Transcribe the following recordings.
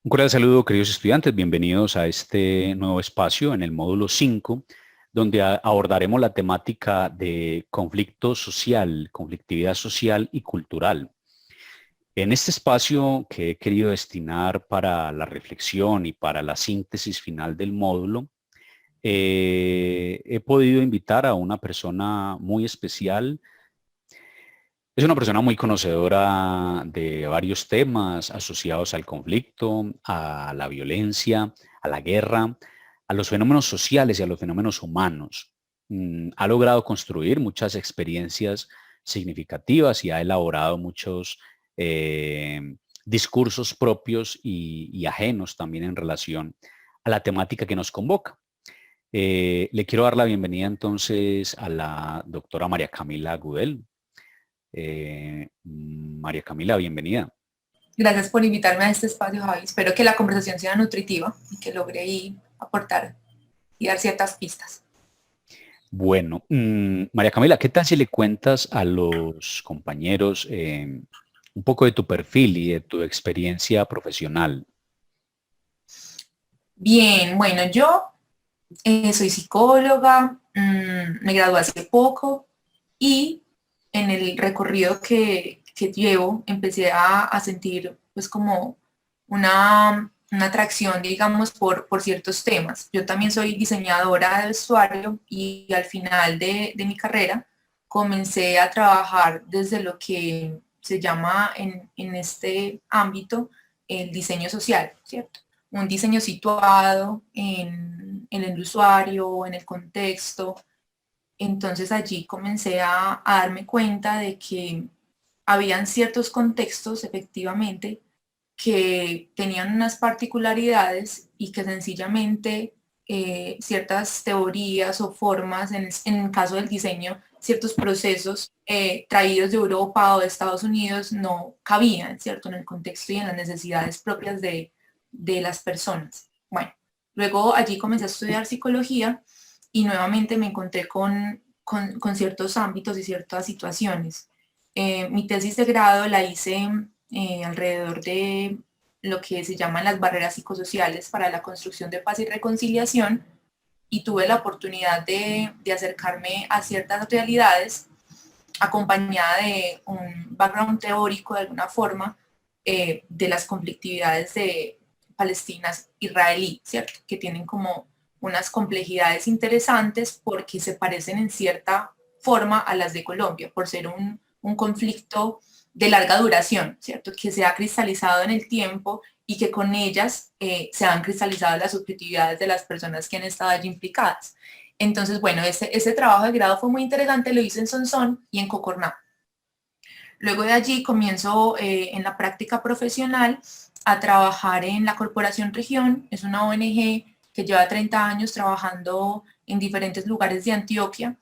Un cordial saludo, queridos estudiantes. Bienvenidos a este nuevo espacio en el módulo 5, donde abordaremos la temática de conflicto social, conflictividad social y cultural. En este espacio que he querido destinar para la reflexión y para la síntesis final del módulo, he podido invitar a una persona muy especial. Es una persona muy conocedora de varios temas asociados al conflicto, a la violencia, a la guerra, a los fenómenos sociales y a los fenómenos humanos. Ha logrado construir muchas experiencias significativas y ha elaborado muchos discursos propios y ajenos también en relación a la temática que nos convoca. Le quiero dar la bienvenida entonces a la doctora María Camila Gudel. María Camila, bienvenida. Gracias por invitarme a este espacio, Javi. Espero que la conversación sea nutritiva y que logre ahí aportar y dar ciertas pistas. Bueno, María Camila, ¿qué tal si le cuentas a los compañeros un poco de tu perfil y de tu experiencia profesional? Bien, bueno, yo soy psicóloga, me gradué hace poco y en el recorrido que llevo empecé a sentir pues como una atracción, digamos, por ciertos temas. Yo también soy diseñadora de vestuario y al final de mi carrera comencé a trabajar desde lo que se llama en este ámbito el diseño social, ¿cierto? Un diseño situado en el usuario, en el contexto. Entonces allí comencé a darme cuenta de que habían ciertos contextos, efectivamente, que tenían unas particularidades y que sencillamente ciertas teorías o formas, en el caso del diseño, ciertos procesos traídos de Europa o de Estados Unidos no cabían, ¿cierto?, en el contexto y en las necesidades propias de las personas. Bueno, luego allí comencé a estudiar psicología y nuevamente me encontré con ciertos ámbitos y ciertas situaciones. Mi tesis de grado la hice alrededor de lo que se llaman las barreras psicosociales para la construcción de paz y reconciliación y tuve la oportunidad de acercarme a ciertas realidades acompañada de un background teórico de alguna forma de las conflictividades de palestinas israelí, ¿cierto? Que tienen como unas complejidades interesantes porque se parecen en cierta forma a las de Colombia, por ser un conflicto de larga duración, ¿cierto? Que se ha cristalizado en el tiempo y que con ellas se han cristalizado las subjetividades de las personas que han estado allí implicadas. Entonces, bueno, ese trabajo de grado fue muy interesante, lo hice en Sonsón y en Cocorná. Luego de allí comienzo en la práctica profesional a trabajar en la Corporación Región, es una ONG que lleva 30 años trabajando en diferentes lugares de Antioquia,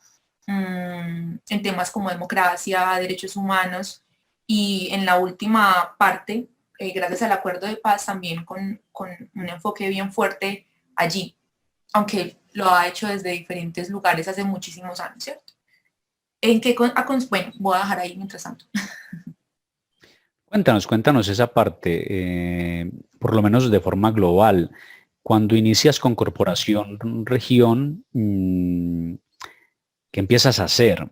en temas como democracia, derechos humanos, y en la última parte, gracias al acuerdo de paz, también con un enfoque bien fuerte allí, aunque lo ha hecho desde diferentes lugares hace muchísimos años, ¿cierto? Bueno, voy a dejar ahí mientras tanto. Cuéntanos esa parte, por lo menos de forma global. Cuando inicias con Corporación Región, ¿qué empiezas a hacer?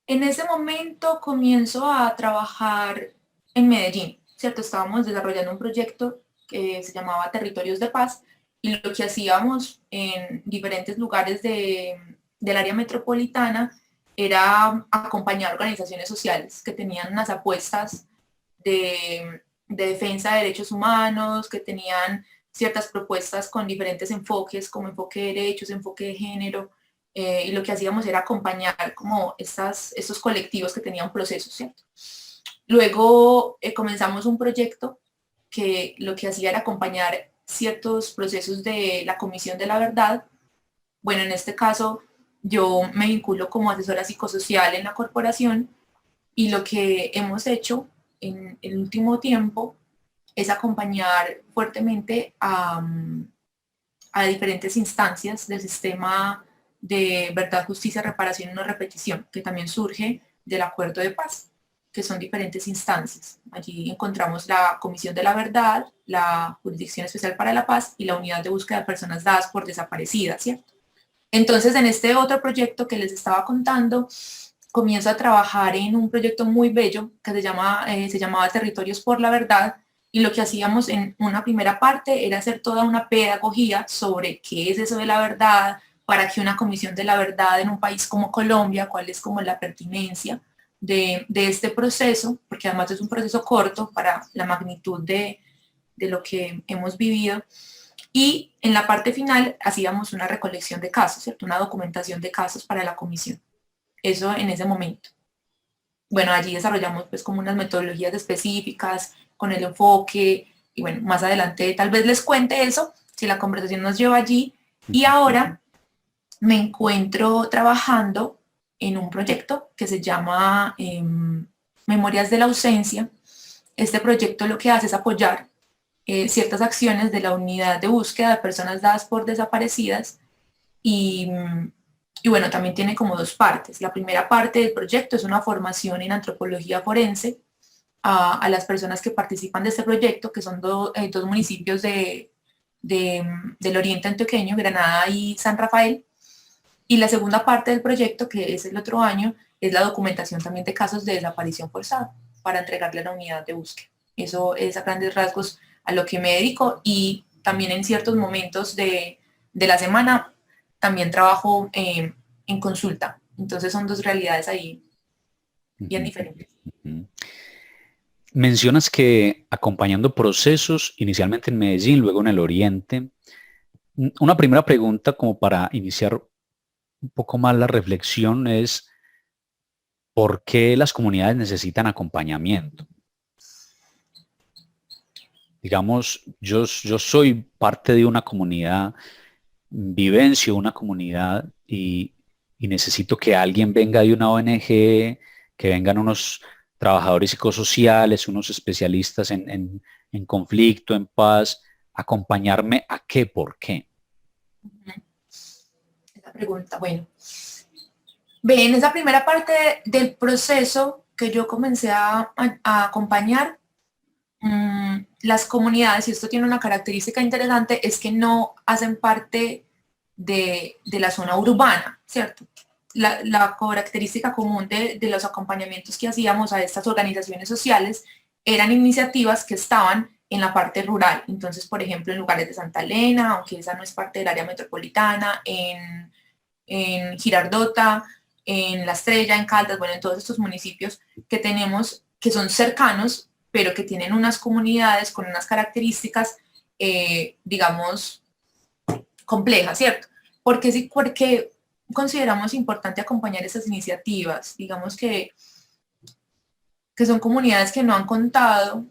En ese momento comienzo a trabajar en Medellín, ¿cierto? Estábamos desarrollando un proyecto que se llamaba Territorios de Paz y lo que hacíamos en diferentes lugares del área metropolitana era acompañar organizaciones sociales que tenían unas apuestas de defensa de derechos humanos, que tenían ciertas propuestas con diferentes enfoques, como enfoque de derechos, enfoque de género, y lo que hacíamos era acompañar como estos colectivos que tenían procesos, ¿cierto? Luego comenzamos un proyecto que lo que hacía era acompañar ciertos procesos de la Comisión de la Verdad. Bueno, en este caso yo me vinculo como asesora psicosocial en la corporación y lo que hemos hecho en el último tiempo es acompañar fuertemente a diferentes instancias del sistema de verdad, justicia, reparación y no repetición, que también surge del acuerdo de paz. que son diferentes instancias. Allí encontramos la Comisión de la Verdad, la Jurisdicción Especial para la Paz y la Unidad de Búsqueda de Personas Dadas por Desaparecidas, ¿cierto? Entonces, en este otro proyecto que les estaba contando, comienzo a trabajar en un proyecto muy bello que se llamaba Territorios por la Verdad, y lo que hacíamos en una primera parte era hacer toda una pedagogía sobre qué es eso de la verdad, para que una comisión de la verdad en un país como Colombia, cuál es como la pertinencia de este proceso, porque además es un proceso corto para la magnitud de lo que hemos vivido. Y en la parte final hacíamos una recolección de casos, ¿cierto? Una documentación de casos para la comisión. Eso en ese momento. Bueno, allí desarrollamos pues como unas metodologías específicas con el enfoque, y bueno, más adelante tal vez les cuente eso, si la conversación nos lleva allí. Y ahora me encuentro trabajando en un proyecto que se llama Memorias de la Ausencia. Este proyecto lo que hace es apoyar ciertas acciones de la Unidad de Búsqueda de Personas Dadas por Desaparecidas, y bueno, también tiene como dos partes. La primera parte del proyecto es una formación en antropología forense a las personas que participan de este proyecto, que son dos municipios del oriente antioqueño, Granada y San Rafael. Y la segunda parte del proyecto, que es el otro año, es la documentación también de casos de desaparición forzada para entregarle a la unidad de búsqueda. Eso es a grandes rasgos a lo que me dedico, y también en ciertos momentos de la semana también trabajo en consulta. Entonces son dos realidades ahí bien diferentes. Mencionas que acompañando procesos, inicialmente en Medellín, luego en el Oriente. Una primera pregunta como para iniciar un poco más la reflexión es, ¿por qué las comunidades necesitan acompañamiento? Digamos, yo soy parte de una comunidad, vivencio una comunidad y necesito que alguien venga de una ONG, que vengan unos trabajadores psicosociales, unos especialistas en conflicto, en paz, acompañarme a qué, por qué. Esa pregunta, bueno. En esa primera parte del proceso que yo comencé a acompañar, las comunidades, y esto tiene una característica interesante, es que no hacen parte de la zona urbana, ¿cierto? La característica común de los acompañamientos que hacíamos a estas organizaciones sociales eran iniciativas que estaban en la parte rural. Entonces, por ejemplo, en lugares de Santa Elena, aunque esa no es parte del área metropolitana, en Girardota, en La Estrella, en Caldas, bueno, en todos estos municipios que tenemos, que son cercanos, pero que tienen unas comunidades con unas características, digamos, complejas, ¿cierto? Porque consideramos importante acompañar esas iniciativas. Digamos que son comunidades que no han contado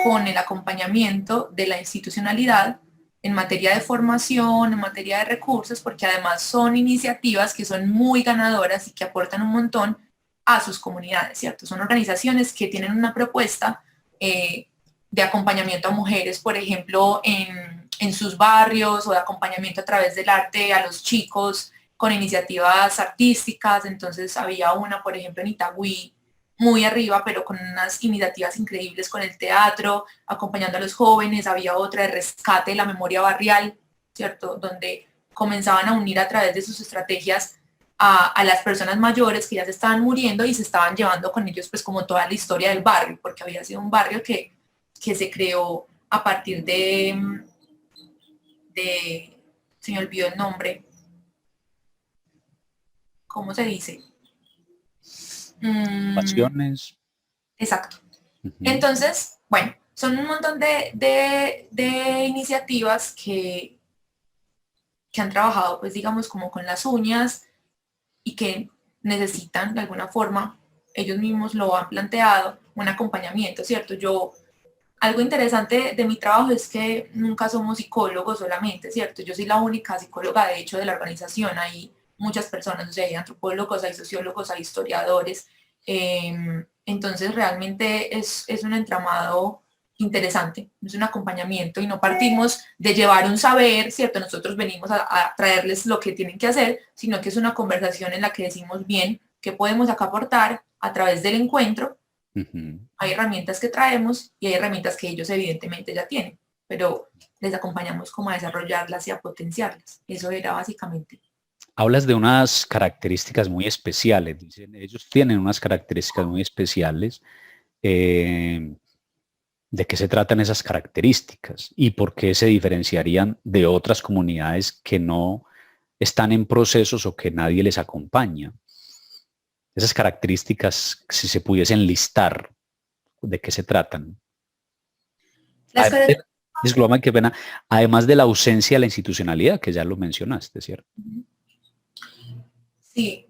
con el acompañamiento de la institucionalidad en materia de formación, en materia de recursos, porque además son iniciativas que son muy ganadoras y que aportan un montón a sus comunidades, ¿cierto? Son organizaciones que tienen una propuesta de acompañamiento a mujeres, por ejemplo, en sus barrios, o de acompañamiento a través del arte a los chicos con iniciativas artísticas. Entonces había una, por ejemplo, en Itagüí, muy arriba, pero con unas iniciativas increíbles con el teatro, acompañando a los jóvenes. Había otra de rescate de la memoria barrial, ¿cierto? Donde comenzaban a unir a través de sus estrategias a las personas mayores que ya se estaban muriendo, y se estaban llevando con ellos pues como toda la historia del barrio, porque había sido un barrio que se creó a partir de se me olvidó el nombre, ¿cómo se dice? Pasiones. Exacto. Entonces, bueno, son un montón de iniciativas que han trabajado, pues digamos, como con las uñas, y que necesitan de alguna forma, ellos mismos lo han planteado, un acompañamiento, ¿cierto? Algo interesante de mi trabajo es que nunca somos psicólogos solamente, ¿cierto? Yo soy la única psicóloga, de hecho, de la organización. Hay muchas personas, o sea, hay antropólogos, hay sociólogos, hay historiadores. Entonces, realmente es un entramado interesante, es un acompañamiento, y no partimos de llevar un saber, ¿cierto? Nosotros venimos a traerles lo que tienen que hacer, sino que es una conversación en la que decimos, bien, ¿qué podemos acá aportar a través del encuentro? Hay herramientas que traemos y hay herramientas que ellos evidentemente ya tienen, pero les acompañamos como a desarrollarlas y a potenciarlas. Eso era básicamente. Hablas de unas características muy especiales, dicen, ellos tienen unas características muy especiales. ¿De qué se tratan esas características y por qué se diferenciarían de otras comunidades que no están en procesos o que nadie les acompaña? Esas características, si se pudiesen listar, ¿de qué se tratan? Las Además de, características. discúlpame, qué pena, además de la ausencia de la institucionalidad, que ya lo mencionaste, ¿cierto? Sí.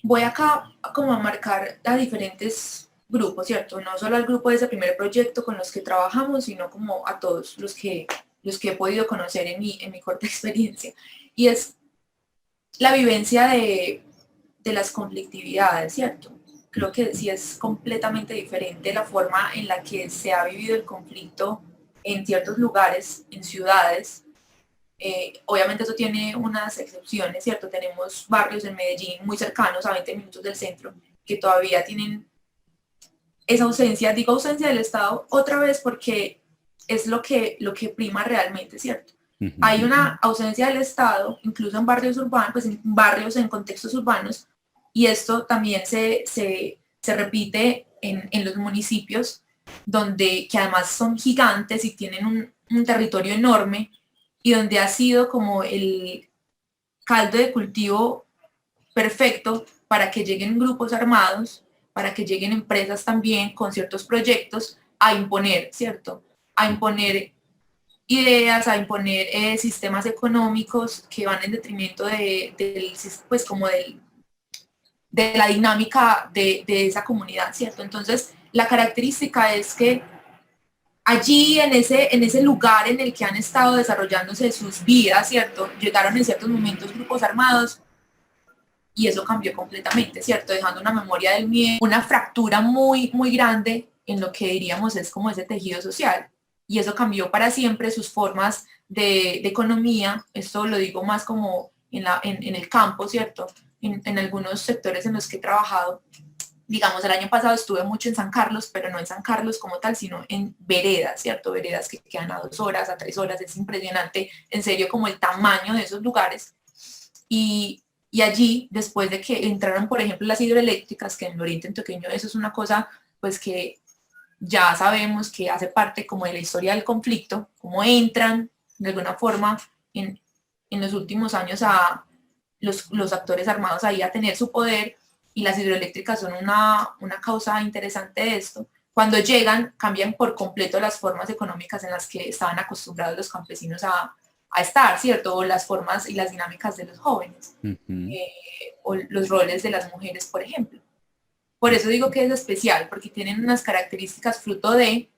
Voy acá como a marcar a diferentes grupos, ¿cierto? No solo al grupo de ese primer proyecto con los que trabajamos, sino como a todos los que he podido conocer en mi corta experiencia. Y es la vivencia de las conflictividades, ¿cierto? Creo que sí es completamente diferente la forma en la que se ha vivido el conflicto en ciertos lugares, en ciudades. Obviamente eso tiene unas excepciones, ¿cierto? Tenemos barrios en Medellín muy cercanos a 20 minutos del centro que todavía tienen esa ausencia, digo ausencia del Estado otra vez porque es lo que prima realmente, ¿cierto? Hay una ausencia del Estado, incluso en barrios urbanos, pues en barrios, en contextos urbanos, y esto también se repite en los municipios, que además son gigantes y tienen un territorio enorme, y donde ha sido como el caldo de cultivo perfecto para que lleguen grupos armados, para que lleguen empresas también con ciertos proyectos a imponer, ¿cierto? A imponer ideas, a imponer sistemas económicos que van en detrimento pues como de la dinámica de esa comunidad, ¿cierto? Entonces, la característica es que allí en ese lugar en el que han estado desarrollándose sus vidas, ¿cierto? Llegaron en ciertos momentos grupos armados y eso cambió completamente, ¿cierto? Dejando una memoria del miedo, una fractura muy, muy grande en lo que diríamos es como ese tejido social. Y eso cambió para siempre sus formas de economía, esto lo digo más como en el campo, ¿cierto? En algunos sectores en los que he trabajado, digamos, el año pasado estuve mucho en San Carlos, pero no en San Carlos como tal, sino en veredas, ¿cierto? Veredas que quedan a 2 horas, a 3 horas, es impresionante, en serio, como el tamaño de esos lugares. Y allí, después de que entraron, por ejemplo, las hidroeléctricas, que en el Oriente Antioqueño eso es una cosa, pues que ya sabemos que hace parte como de la historia del conflicto, cómo entran de alguna forma en los últimos años a los actores armados ahí a tener su poder, y las hidroeléctricas son una causa interesante de esto. Cuando llegan, cambian por completo las formas económicas en las que estaban acostumbrados los campesinos a estar, ¿cierto? O las formas y las dinámicas de los jóvenes, o los roles de las mujeres, por ejemplo. Por eso digo que es especial, porque tienen unas características fruto de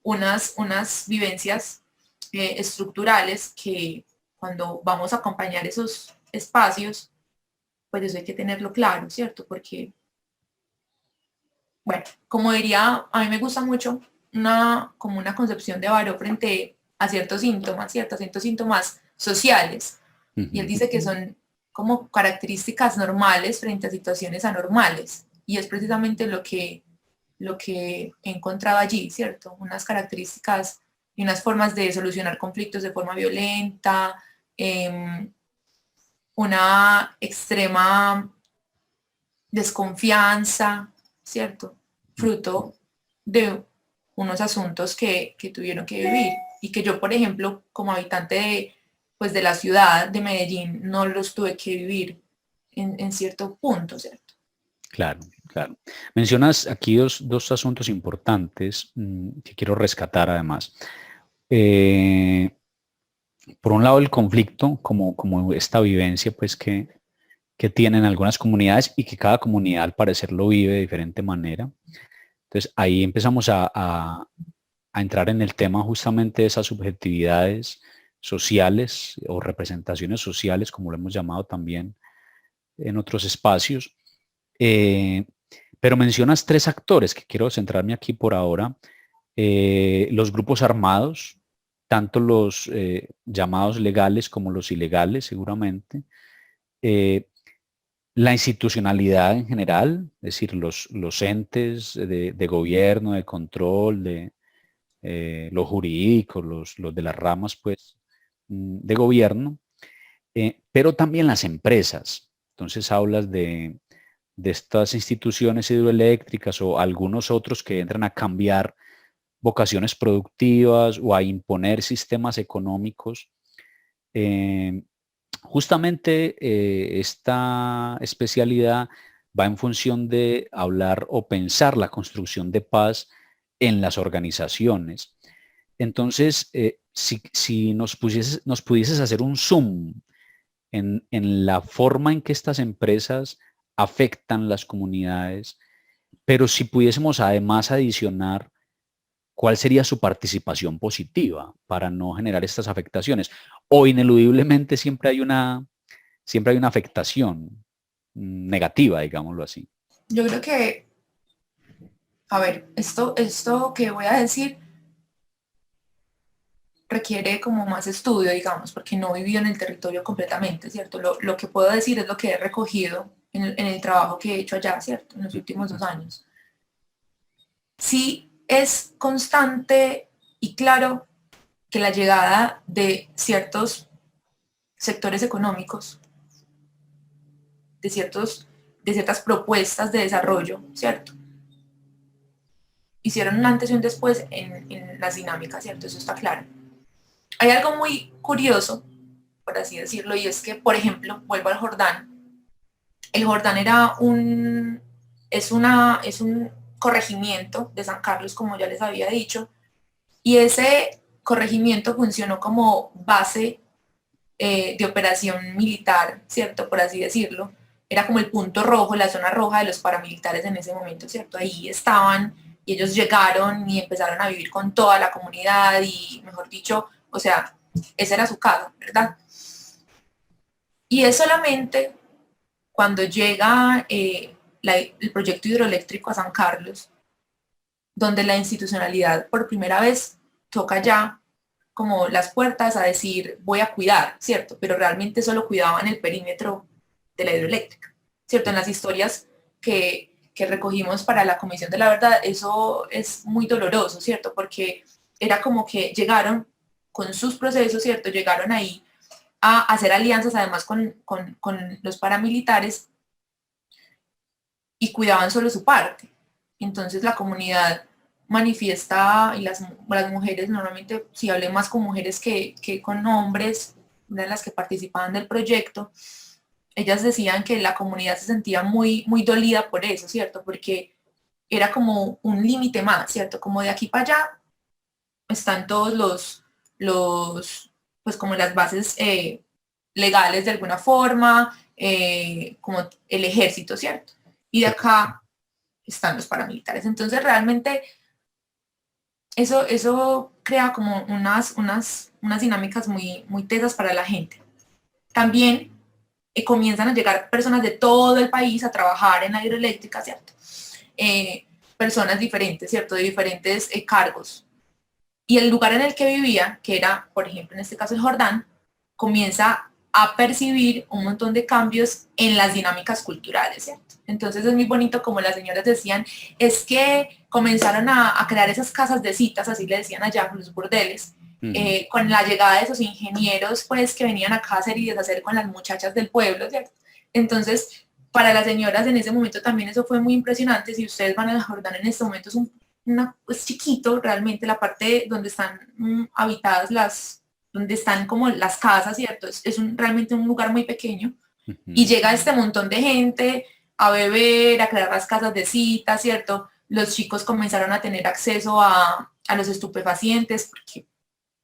unas vivencias estructurales que cuando vamos a acompañar esos espacios, pues eso hay que tenerlo claro, ¿cierto? Porque, bueno, como diría, a mí me gusta mucho como una concepción de Baró frente a ciertos síntomas, ¿cierto? A ciertos síntomas sociales. Y él dice que son como características normales frente a situaciones anormales. Y es precisamente lo que he encontrado allí, ¿cierto? Unas características y unas formas de solucionar conflictos de forma violenta, una extrema desconfianza, ¿cierto? Fruto de unos asuntos que tuvieron que vivir y que yo, por ejemplo, como habitante pues de la ciudad de Medellín, no los tuve que vivir en cierto punto, ¿cierto? Claro, claro. Mencionas aquí dos asuntos importantes que quiero rescatar además. Eh, por un lado, el conflicto, como esta vivencia pues, que tienen algunas comunidades y que cada comunidad al parecer lo vive de diferente manera. Entonces ahí empezamos a entrar en el tema justamente de esas subjetividades sociales o representaciones sociales, como lo hemos llamado también en otros espacios. Eh, pero mencionas tres actores que quiero centrarme aquí por ahora. Los grupos armados, tanto los llamados legales como los ilegales, seguramente. La institucionalidad en general, es decir, los entes de gobierno, de control, de los jurídicos, los de las ramas pues, de gobierno, pero también las empresas. Entonces hablas de estas instituciones hidroeléctricas o algunos otros que entran a cambiar vocaciones productivas o a imponer sistemas económicos. Eh, Justamente esta especialidad va en función de hablar o pensar la construcción de paz en las organizaciones. Entonces, si nos pudieses hacer un zoom en la forma en que estas empresas afectan las comunidades, pero si pudiésemos además adicionar cuál sería su participación positiva para no generar estas afectaciones. O ineludiblemente siempre hay una afectación negativa, digámoslo así. Yo creo que, a ver, esto que voy a decir requiere como más estudio, digamos, porque no he vivido en el territorio completamente, ¿cierto? Lo que puedo decir es lo que he recogido en el trabajo que he hecho allá, ¿cierto? En los últimos 2 años. Sí es constante y claro que la llegada de ciertos sectores económicos, de ciertas propuestas de desarrollo, ¿cierto? Hicieron un antes y un después en las dinámicas, ¿cierto? Eso está claro. Hay algo muy curioso, por así decirlo, y es que, por ejemplo, vuelvo al Jordán. El Jordán es un corregimiento de San Carlos, como ya les había dicho, y ese corregimiento funcionó como base de operación militar, ¿cierto? Por así decirlo. Era como el punto rojo, la zona roja de los paramilitares en ese momento, ¿cierto? Ahí estaban y ellos llegaron y empezaron a vivir con toda la comunidad y, mejor dicho, o sea, esa era su casa, ¿verdad? Y es solamente cuando llega el proyecto hidroeléctrico a San Carlos, donde la institucionalidad por primera vez toca ya como las puertas a decir voy a cuidar, ¿cierto? Pero realmente solo cuidaban el perímetro de la hidroeléctrica, ¿cierto? En las historias que recogimos para la Comisión de la Verdad, eso es muy doloroso, ¿cierto? Porque era como que llegaron con sus procesos, ¿cierto? Llegaron ahí a hacer alianzas además con los paramilitares y cuidaban solo su parte. Entonces la comunidad manifiesta, y las mujeres, normalmente si hablé más con mujeres que con hombres, de las que participaban del proyecto, ellas decían que la comunidad se sentía muy, muy dolida por eso, ¿cierto? Porque era como un límite más, ¿cierto? Como de aquí para allá están todos pues como las bases legales de alguna forma, como el ejército, ¿cierto? Y de acá están los paramilitares. Entonces realmente eso crea como unas dinámicas muy, muy tesas para la gente. También comienzan a llegar personas de todo el país a trabajar en la hidroeléctrica, ¿cierto? Personas diferentes, ¿cierto? De diferentes cargos. Y el lugar en el que vivía, que era, por ejemplo, en este caso el Jordán, comienza a percibir un montón de cambios en las dinámicas culturales, ¿cierto? Entonces es muy bonito, como las señoras decían, es que comenzaron a crear esas casas de citas, así le decían allá, los burdeles, con la llegada de esos ingenieros, pues, que venían acá a hacer y deshacer con las muchachas del pueblo, ¿cierto? Entonces, para las señoras en ese momento también eso fue muy impresionante. Si ustedes van al Jordán en este momento, es chiquito realmente la parte donde están habitadas donde están como las casas, ¿cierto? Realmente un lugar muy pequeño. Y llega este montón de gente a beber, a crear las casas de cita, ¿cierto? Los chicos comenzaron a tener acceso a los estupefacientes porque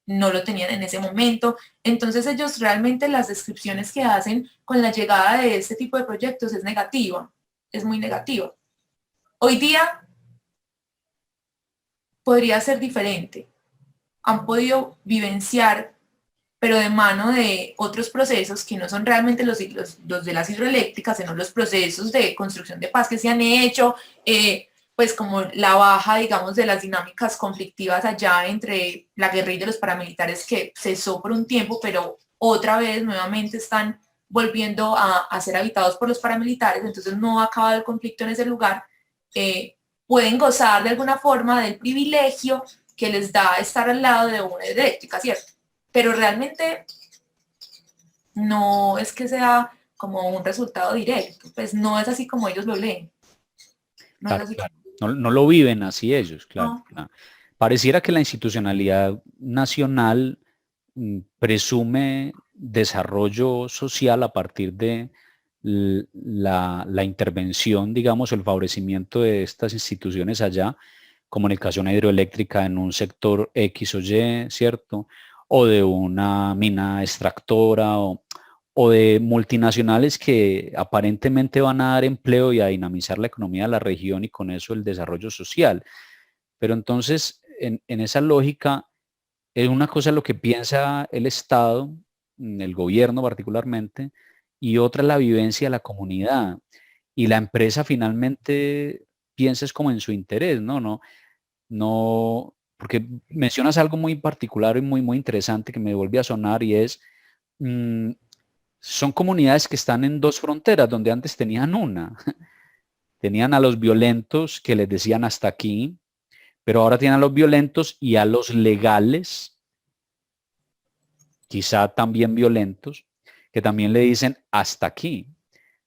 no lo tenían en ese momento. Entonces ellos realmente las descripciones que hacen con la llegada de este tipo de proyectos es negativa, es muy negativa. Hoy día podría ser diferente. Han podido vivenciar, pero de mano de otros procesos que no son realmente los de las hidroeléctricas, sino los procesos de construcción de paz que se han hecho, pues como la baja, digamos, de las dinámicas conflictivas allá entre la guerrilla y los paramilitares que cesó por un tiempo, pero otra vez nuevamente están volviendo a ser habitados por los paramilitares, entonces no ha acabado el conflicto en ese lugar, pueden gozar de alguna forma del privilegio que les da estar al lado de una eléctrica, ¿cierto? Pero realmente no es que sea como un resultado directo, pues no es así como ellos lo leen. No es Claro, así. claro. No, no lo viven así ellos, claro. No. Claro. Pareciera que la institucionalidad nacional presume desarrollo social a partir de la intervención, digamos, el favorecimiento de estas instituciones allá, como en el caso de una hidroeléctrica en un sector X o Y, ¿cierto? O de una mina extractora o de multinacionales que aparentemente van a dar empleo y a dinamizar la economía de la región y con eso el desarrollo social. Pero entonces, en esa lógica, es una cosa lo que piensa el Estado, el gobierno particularmente, y otra la vivencia de la comunidad. Y la empresa finalmente piensa es como en su interés, ¿no? No, porque mencionas algo muy particular y muy, muy interesante que me vuelve a sonar y es, mm, son comunidades que están en dos fronteras, donde antes tenían una. Tenían a los violentos que les decían hasta aquí, pero ahora tienen a los violentos y a los legales, quizá también violentos, que también le dicen hasta aquí.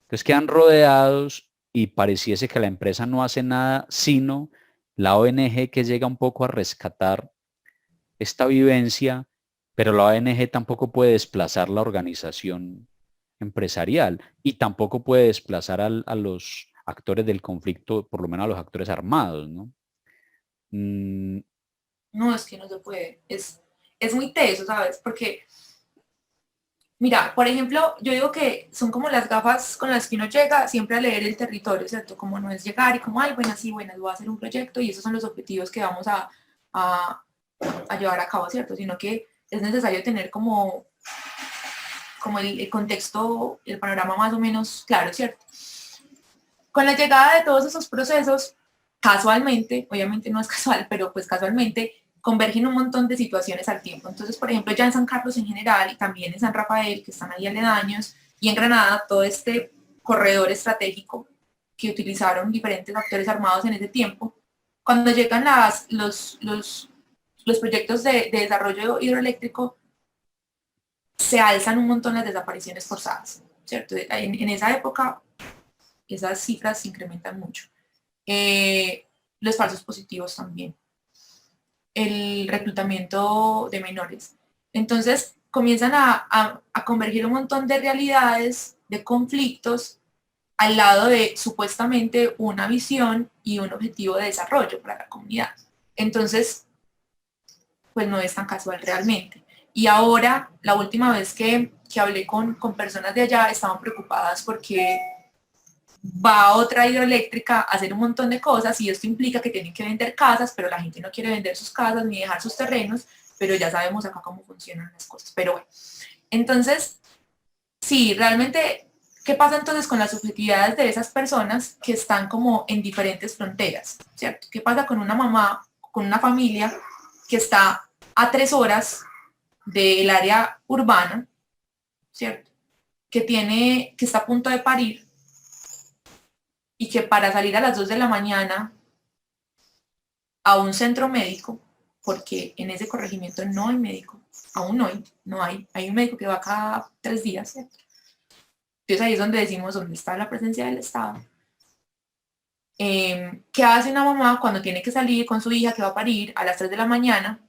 Entonces quedan rodeados y pareciese que la empresa no hace nada, sino la ONG que llega un poco a rescatar esta vivencia, pero la ONG tampoco puede desplazar la organización empresarial y tampoco puede desplazar a los actores del conflicto, por lo menos a los actores armados, ¿no? Mm, No, es que no se puede. Es muy teso, ¿sabes? Porque, mira, por ejemplo, yo digo que son como las gafas con las que uno llega siempre a leer el territorio, ¿cierto? Como no es llegar y como, ay, bueno, sí, bueno, voy a hacer un proyecto y esos son los objetivos que vamos a, a llevar a cabo, ¿cierto? Sino que es necesario tener como el contexto, el panorama más o menos claro, ¿cierto? Con la llegada de todos esos procesos, casualmente, obviamente no es casual, pero pues casualmente, convergen un montón de situaciones al tiempo. Entonces, por ejemplo, ya en San Carlos en general y también en San Rafael, que están ahí aledaños, y en Granada, todo este corredor estratégico que utilizaron diferentes actores armados en ese tiempo, cuando llegan los proyectos de desarrollo hidroeléctrico, se alzan un montón las desapariciones forzadas, ¿cierto? En esa época esas cifras se incrementan mucho. Los falsos positivos también. El reclutamiento de menores. Entonces comienzan a convergir un montón de realidades, de conflictos, al lado de supuestamente una visión y un objetivo de desarrollo para la comunidad. Entonces, pues no es tan casual realmente. Y ahora, la última vez que hablé con personas de allá, estaban preocupadas porque va otra hidroeléctrica a hacer un montón de cosas y esto implica que tienen que vender casas, pero la gente no quiere vender sus casas ni dejar sus terrenos, pero ya sabemos acá cómo funcionan las cosas. Pero bueno, entonces, sí, realmente, ¿qué pasa entonces con las subjetividades de esas personas que están como en diferentes fronteras? ¿Cierto? ¿Qué pasa con una mamá, con una familia que está a 3 horas del área urbana, ¿cierto? Que está a punto de parir y que para salir a las 2 de la mañana a un centro médico, porque en ese corregimiento no hay médico, aún hoy no hay un médico que va cada 3 días, ¿cierto? Entonces ahí es donde decimos dónde está la presencia del Estado. ¿Qué hace una mamá cuando tiene que salir con su hija que va a parir a las 3 de la mañana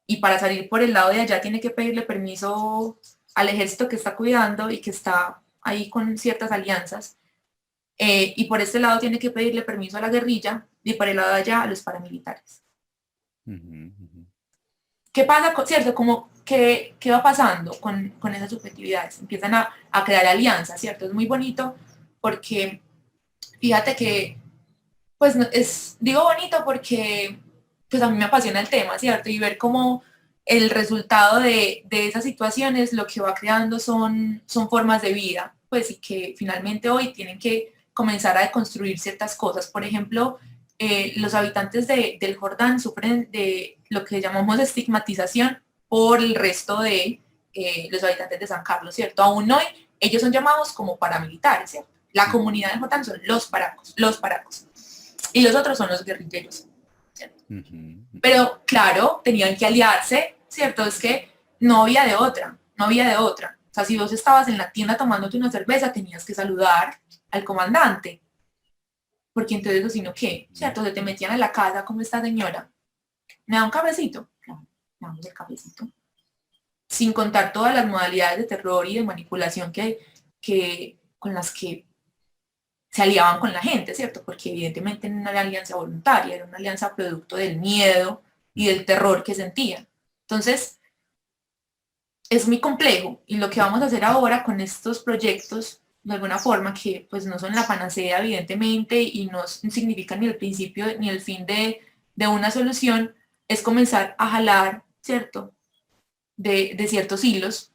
y para salir por el lado de allá tiene que pedirle permiso al ejército que está cuidando y que está ahí con ciertas alianzas? Y por este lado tiene que pedirle permiso a la guerrilla y por el lado de allá a los paramilitares. ¿Qué pasa, cierto? ¿Qué va pasando con esas subjetividades? Empiezan a crear alianzas, ¿cierto? Es muy bonito porque fíjate que, pues digo bonito porque pues a mí me apasiona el tema, ¿cierto? Y ver cómo el resultado de esas situaciones lo que va creando son formas de vida, pues y que finalmente hoy tienen que comenzar a deconstruir ciertas cosas. Por ejemplo, los habitantes del Jordán sufren de lo que llamamos estigmatización por el resto de los habitantes de San Carlos, ¿cierto? Aún hoy ellos son llamados como paramilitares, ¿cierto? La comunidad de Jotán son los paracos, y los otros son los guerrilleros, ¿cierto? Pero claro, tenían que aliarse, ¿cierto? Es que no había de otra. O sea, si vos estabas en la tienda tomándote una cerveza, tenías que saludar al comandante, porque entonces, si no, ¿qué? ¿Cierto? Se te metían en la casa, ¿cómo está, señora? ¿Me da un cafecito? Claro, me damos el cafecito. Sin contar todas las modalidades de terror y de manipulación con las que se aliaban con la gente, ¿cierto? Porque evidentemente no era una alianza voluntaria, era una alianza producto del miedo y del terror que sentían. Entonces, es muy complejo, y lo que vamos a hacer ahora con estos proyectos, de alguna forma, que pues no son la panacea evidentemente y no significan ni el principio ni el fin de una solución, es comenzar a jalar, ¿cierto?, de ciertos hilos.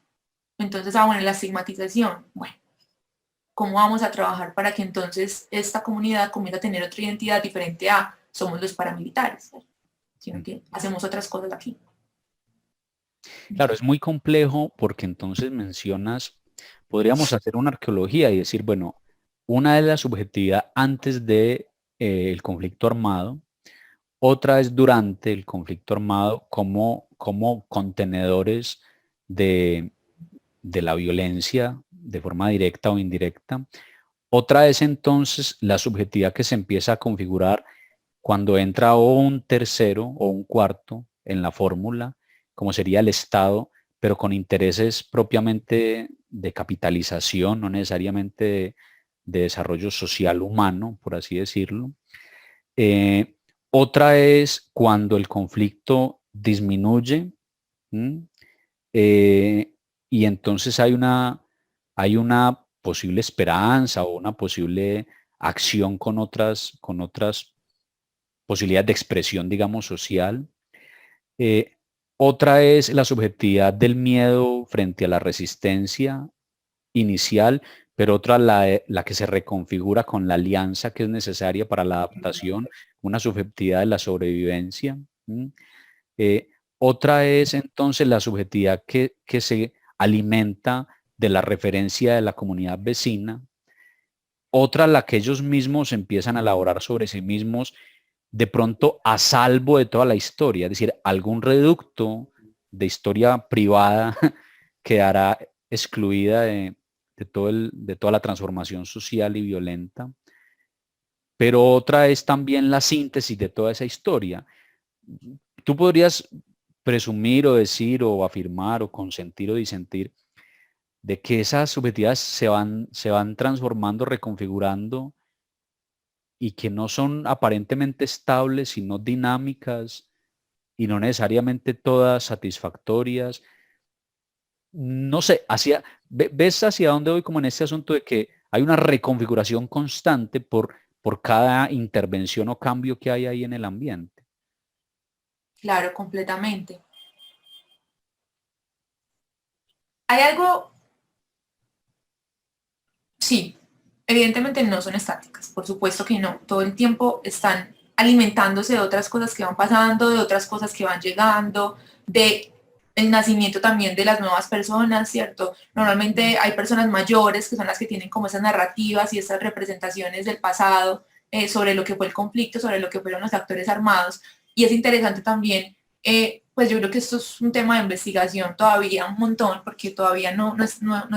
Entonces, bueno, la estigmatización, bueno, ¿cómo vamos a trabajar para que entonces esta comunidad comience a tener otra identidad diferente a somos los paramilitares, sino que hacemos otras cosas aquí? Claro, es muy complejo porque entonces mencionas, podríamos hacer una arqueología y decir, bueno, una es la subjetividad antes de el conflicto armado, otra es durante el conflicto armado como contenedores de, de la violencia de forma directa o indirecta. Otra es entonces la subjetividad que se empieza a configurar cuando entra o un tercero o un cuarto en la fórmula, como sería el Estado, pero con intereses propiamente de capitalización, no necesariamente de desarrollo social humano, por así decirlo. Otra es cuando el conflicto disminuye, y entonces hay una posible esperanza o una posible acción con otras posibilidades de expresión, digamos, social. Otra es la subjetividad del miedo frente a la resistencia inicial, pero otra la que se reconfigura con la alianza que es necesaria para la adaptación, una subjetividad de la sobrevivencia. Otra es entonces la subjetividad que se alimenta de la referencia de la comunidad vecina. Otra la que ellos mismos empiezan a elaborar sobre sí mismos, de pronto a salvo de toda la historia, es decir, algún reducto de historia privada quedará excluida de toda la transformación social y violenta. Pero otra es también la síntesis de toda esa historia. Tú podrías presumir o decir o afirmar o consentir o disentir de que esas subjetividades se van transformando, reconfigurando, y que no son aparentemente estables, sino dinámicas y no necesariamente todas satisfactorias. No sé, ¿ves hacia dónde voy como en este asunto de que hay una reconfiguración constante por cada intervención o cambio que hay ahí en el ambiente? Claro, completamente. Hay algo, sí, evidentemente no son estáticas, por supuesto que no, todo el tiempo están alimentándose de otras cosas que van pasando, de otras cosas que van llegando, de el nacimiento también de las nuevas personas, ¿cierto? Normalmente hay personas mayores que son las que tienen como esas narrativas y esas representaciones del pasado sobre lo que fue el conflicto, sobre lo que fueron los actores armados, y es interesante también, pues yo creo que esto es un tema de investigación todavía un montón, porque todavía no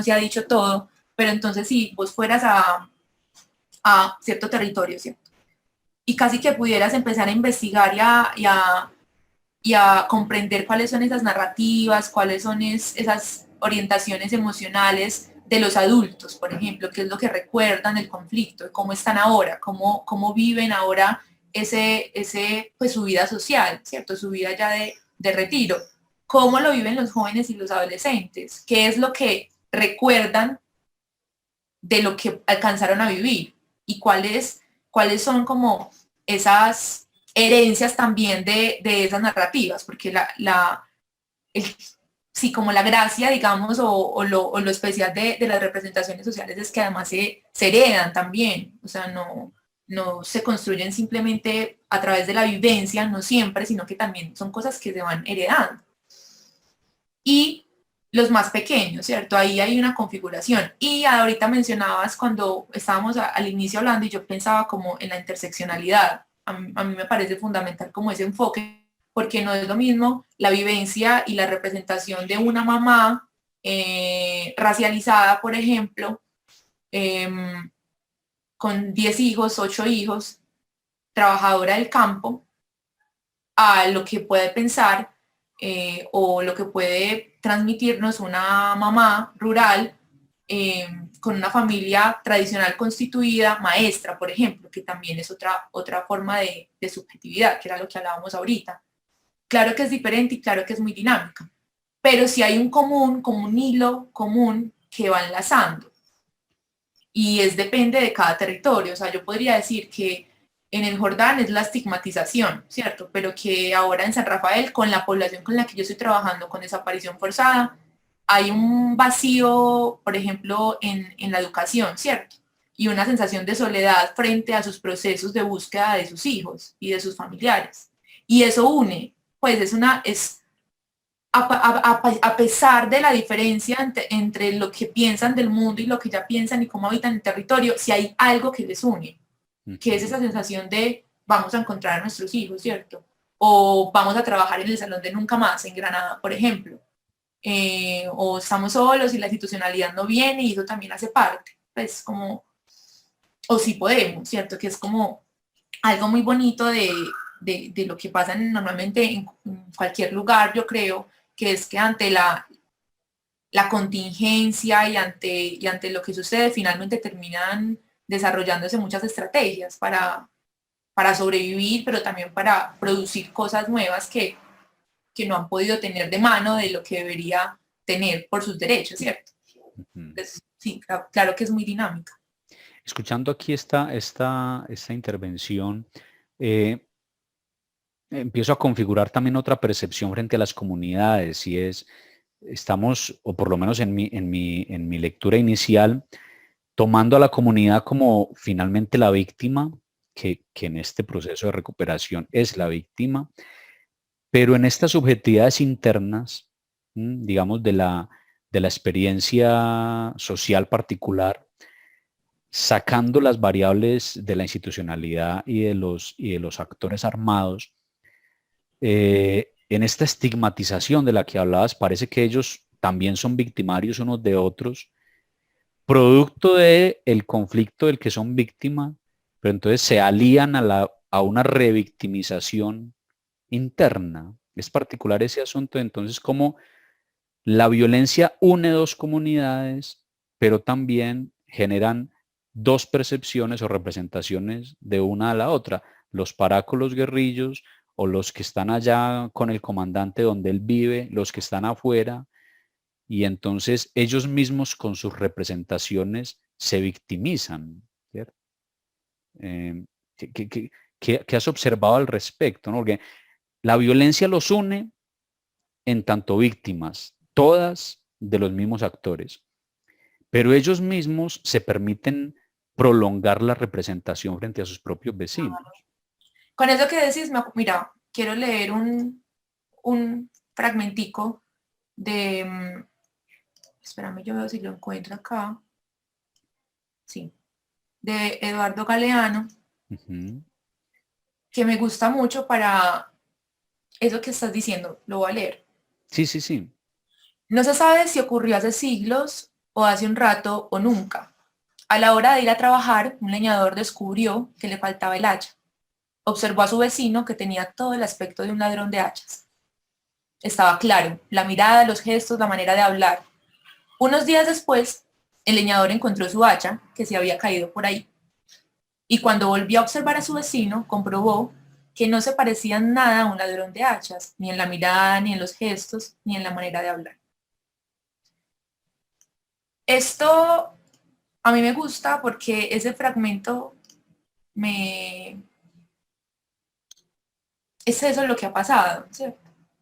se ha dicho todo, pero entonces si vos fueras a cierto territorio, ¿cierto? Y casi que pudieras empezar a investigar y a comprender cuáles son esas narrativas, cuáles son esas orientaciones emocionales de los adultos, por ejemplo, qué es lo que recuerdan del conflicto, cómo están ahora, cómo viven ahora pues su vida social, ¿cierto? Su vida ya de retiro. ¿Cómo lo viven los jóvenes y los adolescentes? ¿Qué es lo que recuerdan de lo que alcanzaron a vivir? ¿Y cuáles son como esas herencias también de esas narrativas? Porque sí, como la gracia, digamos, o lo especial de las representaciones sociales es que además se heredan también, o sea, no se construyen simplemente a través de la vivencia, no siempre, sino que también son cosas que se van heredando. Y los más pequeños, ¿cierto? Ahí hay una configuración. Y ahorita mencionabas cuando estábamos al inicio hablando y yo pensaba como en la interseccionalidad. A mí me parece fundamental como ese enfoque, porque no es lo mismo la vivencia y la representación de una mamá racializada, por ejemplo, eh, con 10 hijos, 8 hijos, trabajadora del campo, a lo que puede pensar o lo que puede transmitirnos una mamá rural con una familia tradicional constituida, maestra, por ejemplo, que también es otra forma de subjetividad, que era lo que hablábamos ahorita. Claro que es diferente y claro que es muy dinámica, pero sí hay un común, como un hilo común que va enlazando. Y depende de cada territorio. O sea, yo podría decir que en el Jordán es la estigmatización, ¿cierto? Pero que ahora en San Rafael, con la población con la que yo estoy trabajando con desaparición forzada, hay un vacío, por ejemplo, en la educación, ¿cierto? Y una sensación de soledad frente a sus procesos de búsqueda de sus hijos y de sus familiares. Y eso une, pues a pesar de la diferencia entre lo que piensan del mundo y lo que ya piensan y cómo habitan el territorio, si hay algo que les une, que es esa sensación de vamos a encontrar a nuestros hijos, ¿cierto? O vamos a trabajar en el Salón de Nunca Más, en Granada, por ejemplo. O estamos solos y la institucionalidad no viene y eso también hace parte, pues como, o si podemos, ¿cierto? Que es como algo muy bonito de lo que pasa normalmente en cualquier lugar, yo creo, que es que ante la contingencia y ante lo que sucede, finalmente terminan desarrollándose muchas estrategias para sobrevivir, pero también para producir cosas nuevas que no han podido tener de mano de lo que debería tener por sus derechos, ¿cierto? Entonces, sí, claro que es muy dinámica. Escuchando aquí esta intervención, empiezo a configurar también otra percepción frente a las comunidades y estamos, o por lo menos en mi lectura inicial, tomando a la comunidad como finalmente la víctima, que en este proceso de recuperación es la víctima, pero en estas subjetividades internas, digamos, de la experiencia social particular, sacando las variables de la institucionalidad y de los actores armados, en esta estigmatización de la que hablabas, parece que ellos también son victimarios unos de otros, producto del conflicto del que son víctimas, pero entonces se alían a una revictimización interna. Es particular ese asunto, entonces, como la violencia une dos comunidades, pero también generan dos percepciones o representaciones de una a la otra. Los paracos, los guerrillos, o los que están allá con el comandante donde él vive, los que están afuera, y entonces ellos mismos con sus representaciones se victimizan, ¿cierto? ¿Qué has observado al respecto? ¿No? Porque la violencia los une en tanto víctimas, todas de los mismos actores, pero ellos mismos se permiten prolongar la representación frente a sus propios vecinos. Con eso que decís, mira, quiero leer un fragmentico de, espérame, yo veo si lo encuentro acá, sí, de Eduardo Galeano, que me gusta mucho para eso que estás diciendo, lo voy a leer. Sí, sí, sí. No se sabe si ocurrió hace siglos o hace un rato o nunca. A la hora de ir a trabajar, un leñador descubrió que le faltaba el hacha. Observó a su vecino que tenía todo el aspecto de un ladrón de hachas. Estaba claro, la mirada, los gestos, la manera de hablar. Unos días después, el leñador encontró su hacha, que se había caído por ahí. Y cuando volvió a observar a su vecino, comprobó que no se parecía nada a un ladrón de hachas, ni en la mirada, ni en los gestos, ni en la manera de hablar. Esto a mí me gusta porque ese fragmento es eso lo que ha pasado, ¿cierto?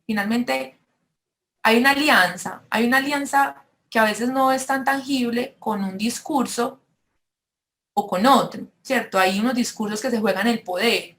Finalmente hay una alianza que a veces no es tan tangible con un discurso o con otro, ¿cierto? Hay unos discursos que se juegan el poder,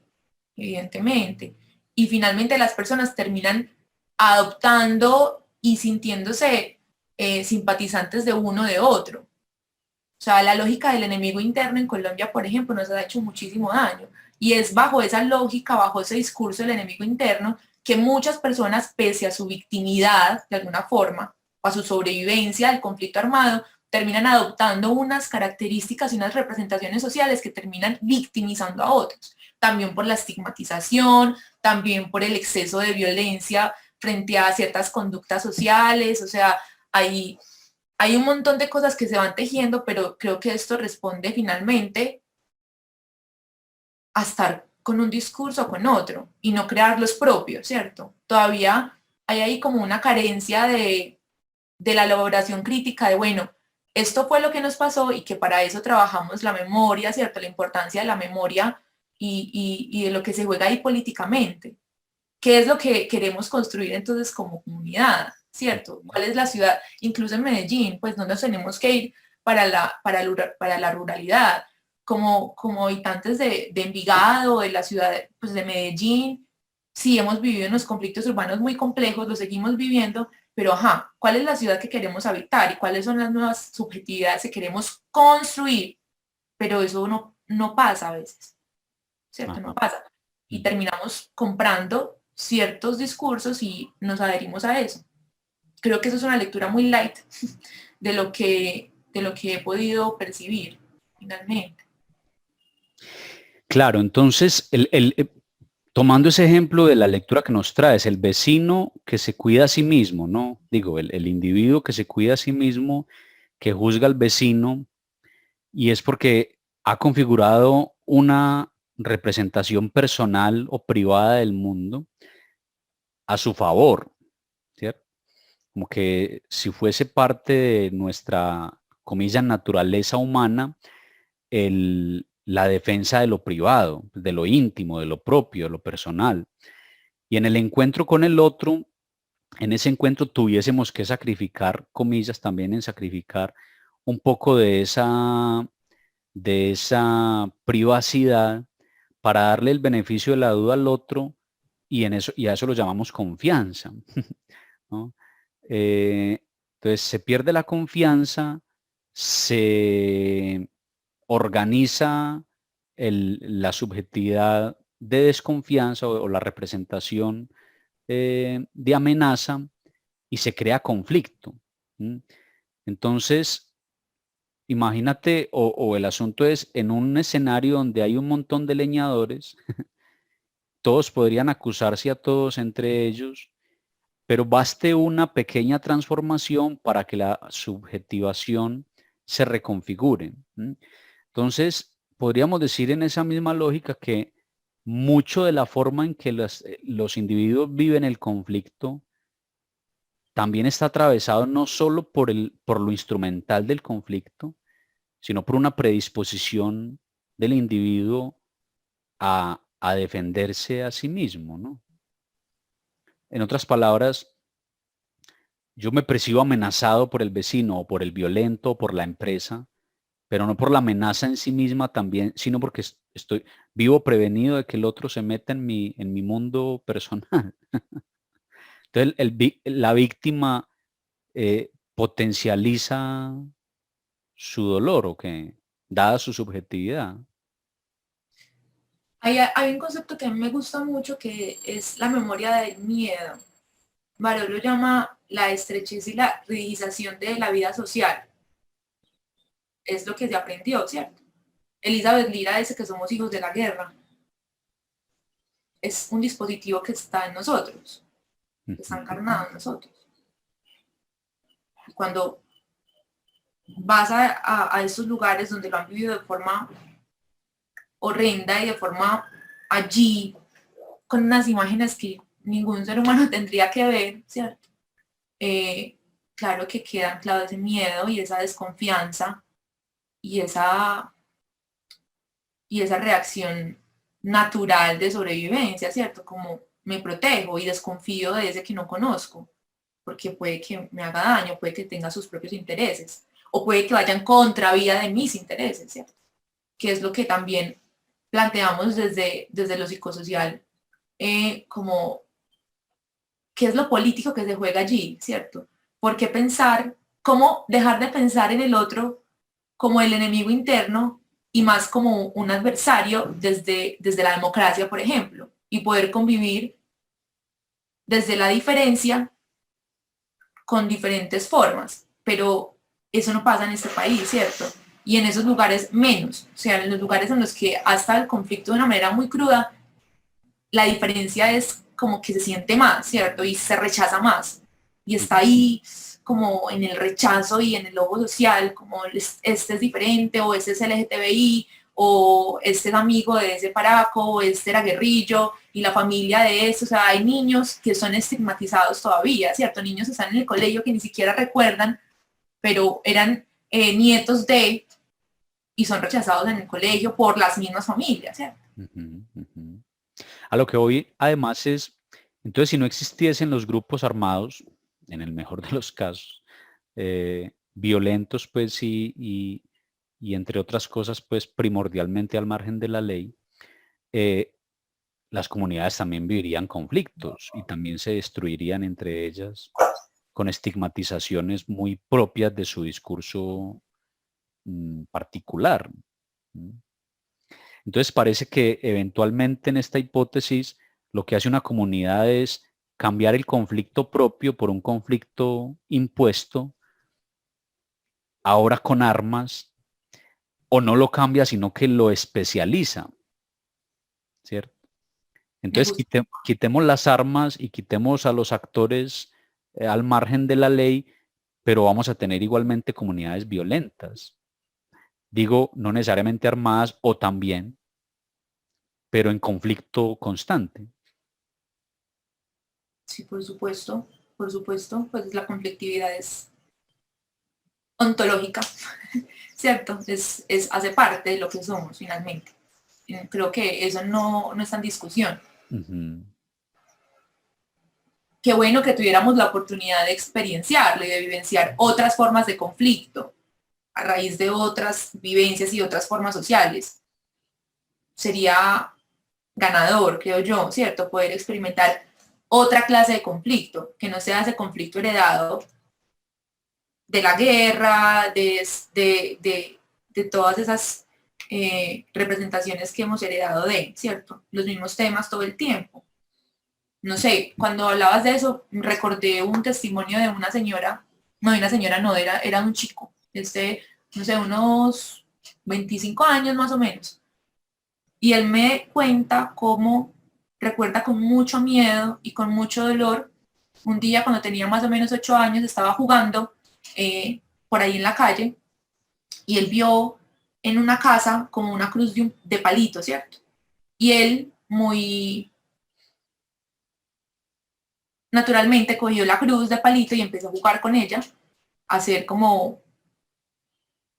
evidentemente, y finalmente las personas terminan adoptando y sintiéndose simpatizantes de uno de otro. O sea, la lógica del enemigo interno en Colombia, por ejemplo, nos ha hecho muchísimo daño. Y es bajo esa lógica, bajo ese discurso del enemigo interno, que muchas personas, pese a su victimidad, de alguna forma, o a su sobrevivencia al conflicto armado, terminan adoptando unas características y unas representaciones sociales que terminan victimizando a otros. También por la estigmatización, también por el exceso de violencia frente a ciertas conductas sociales. O sea, hay un montón de cosas que se van tejiendo, pero creo que esto responde finalmente a estar con un discurso o con otro y no crear los propios, ¿cierto? Todavía hay ahí como una carencia de la elaboración crítica de, bueno, esto fue lo que nos pasó y que para eso trabajamos la memoria, ¿cierto? La importancia de la memoria y de lo que se juega ahí políticamente. ¿Qué es lo que queremos construir entonces como comunidad? ¿Cierto? ¿Cuál es la ciudad? Incluso en Medellín, pues no nos tenemos que ir para la ruralidad. Como habitantes de Envigado, de la ciudad pues, de Medellín, sí hemos vivido unos conflictos urbanos muy complejos, los seguimos viviendo, pero ajá, ¿cuál es la ciudad que queremos habitar y cuáles son las nuevas subjetividades que queremos construir? Pero eso no pasa a veces, ¿cierto? No pasa. Y terminamos comprando ciertos discursos y nos adherimos a eso. Creo que eso es una lectura muy light de lo que he podido percibir finalmente. Claro, entonces, tomando ese ejemplo de la lectura que nos traes, el vecino que se cuida a sí mismo, ¿no? Digo, el individuo que se cuida a sí mismo, que juzga al vecino, y es porque ha configurado una representación personal o privada del mundo a su favor, ¿cierto? Como que si fuese parte de nuestra, comillas, naturaleza humana, la defensa de lo privado, de lo íntimo, de lo propio, de lo personal. Y en el encuentro con el otro, en ese encuentro tuviésemos que sacrificar, comillas, también en sacrificar un poco de esa privacidad para darle el beneficio de la duda al otro y a eso lo llamamos confianza, ¿no? Entonces se pierde la confianza, se organiza la subjetividad de desconfianza o la representación de amenaza y se crea conflicto. Entonces, imagínate, o el asunto es en un escenario donde hay un montón de leñadores, todos podrían acusarse a todos entre ellos, pero baste una pequeña transformación para que la subjetivación se reconfigure. Entonces, podríamos decir en esa misma lógica que mucho de la forma en que los individuos viven el conflicto también está atravesado no solo por lo instrumental del conflicto, sino por una predisposición del individuo a defenderse a sí mismo, ¿no? En otras palabras, yo me percibo amenazado por el vecino o por el violento o por la empresa, pero no por la amenaza en sí misma también, sino porque estoy vivo prevenido de que el otro se meta en mi mundo personal. Entonces, la víctima potencializa su dolor, ¿o qué? Dada su subjetividad. Hay un concepto que a mí me gusta mucho que es la memoria del miedo. Baró lo llama la estrechez y la rigidización de la vida social. Es lo que se aprendió, ¿cierto? Elizabeth Lira dice que somos hijos de la guerra. Es un dispositivo que está en nosotros, que está encarnado en nosotros. Cuando vas a esos lugares donde lo han vivido de forma horrenda y de forma allí, con unas imágenes que ningún ser humano tendría que ver, ¿cierto? Claro que queda anclado ese miedo y esa desconfianza y esa reacción natural de sobrevivencia, ¿cierto? Como me protejo y desconfío de ese que no conozco, porque puede que me haga daño, puede que tenga sus propios intereses, o puede que vaya en contravía de mis intereses, ¿cierto? Que es lo que también planteamos desde lo psicosocial, como qué es lo político que se juega allí, ¿cierto? ¿Por qué pensar cómo dejar de pensar en el otro como el enemigo interno y más como un adversario desde la democracia, por ejemplo, y poder convivir desde la diferencia con diferentes formas, pero eso no pasa en este país, ¿cierto? Y en esos lugares menos, o sea, en los lugares en los que hasta el conflicto de una manera muy cruda, la diferencia es como que se siente más, ¿cierto? Y se rechaza más. Y está ahí como en el rechazo y en el logo social, como este es diferente, o este es LGTBI, o este es amigo de ese paraco, o este era guerrillo, y la familia de eso, o sea, hay niños que son estigmatizados todavía, ¿cierto? Niños que están en el colegio que ni siquiera recuerdan, pero eran nietos de, y son rechazados en el colegio por las mismas familias, ¿cierto? Ujú, ujú. A lo que voy, además, es, entonces, si no existiesen los grupos armados, en el mejor de los casos, violentos, pues, y entre otras cosas, pues, primordialmente al margen de la ley, eh, las comunidades también vivirían conflictos y también se destruirían entre ellas con estigmatizaciones muy propias de su discurso particular. ¿Mm? Entonces parece que eventualmente en esta hipótesis lo que hace una comunidad es cambiar el conflicto propio por un conflicto impuesto, ahora con armas, o no lo cambia, sino que lo especializa, ¿cierto? Me Entonces gusta. quitemos las armas y quitemos a los actores al margen de la ley, pero vamos a tener igualmente comunidades violentas. Digo, no necesariamente armadas o también, pero en conflicto constante. Sí, por supuesto, pues la conflictividad es ontológica, ¿cierto? Hace parte de lo que somos finalmente. Creo que eso no está en discusión. Ujú. Qué bueno que tuviéramos la oportunidad de experienciarlo y de vivenciar otras formas de conflicto a raíz de otras vivencias y otras formas sociales. Sería ganador, creo yo, ¿cierto? Poder experimentar otra clase de conflicto, que no sea ese conflicto heredado de la guerra, de todas esas representaciones que hemos heredado de, ¿cierto? Los mismos temas todo el tiempo. No sé, cuando hablabas de eso, recordé un testimonio de una señora, no, de una señora no, era un chico, no sé, unos 25 años más o menos. Y él me cuenta cómo recuerda con mucho miedo y con mucho dolor, un día cuando tenía más o menos 8 años, estaba jugando por ahí en la calle y él vio en una casa como una cruz de palito, ¿cierto? Y él muy naturalmente cogió la cruz de palito y empezó a jugar con ella, a hacer como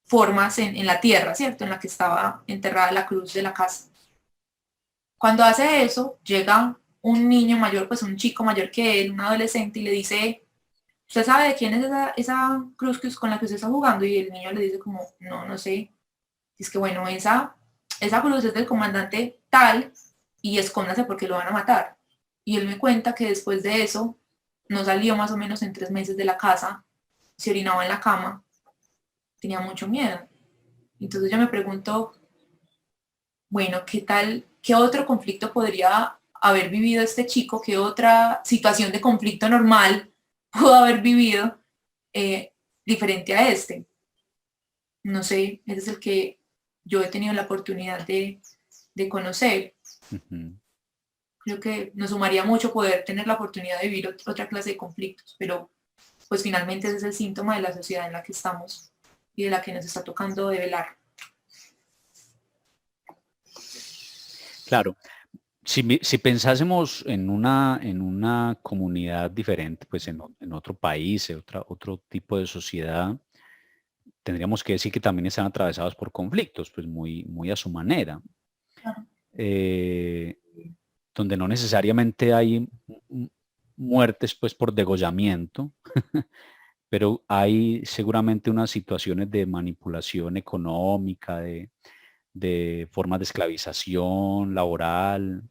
formas en la tierra, ¿cierto? En la que estaba enterrada la cruz de la casa. Cuando hace eso, llega un niño mayor, pues un chico mayor que él, un adolescente, y le dice, ¿usted sabe de quién es esa cruz con la que usted está jugando? Y el niño le dice como, no, no sé. Y es que bueno, esa cruz es del comandante tal y escóndase porque lo van a matar. Y él me cuenta que después de eso, no salió más o menos en 3 meses de la casa, se orinaba en la cama, tenía mucho miedo. Entonces yo me pregunto, bueno, ¿qué tal, qué otro conflicto podría haber vivido este chico? ¿Qué otra situación de conflicto normal pudo haber vivido eh, diferente a este? No sé, ese es el que yo he tenido la oportunidad de conocer. Ujú. Creo que nos sumaría mucho poder tener la oportunidad de vivir otra clase de conflictos, pero pues finalmente ese es el síntoma de la sociedad en la que estamos y de la que nos está tocando develar. Claro, si pensásemos en una comunidad diferente, pues en otro país, otro tipo de sociedad, tendríamos que decir que también están atravesados por conflictos, pues muy a su manera, eh, donde no necesariamente hay muertes pues por degollamiento, pero hay seguramente unas situaciones de manipulación económica, de formas de esclavización laboral,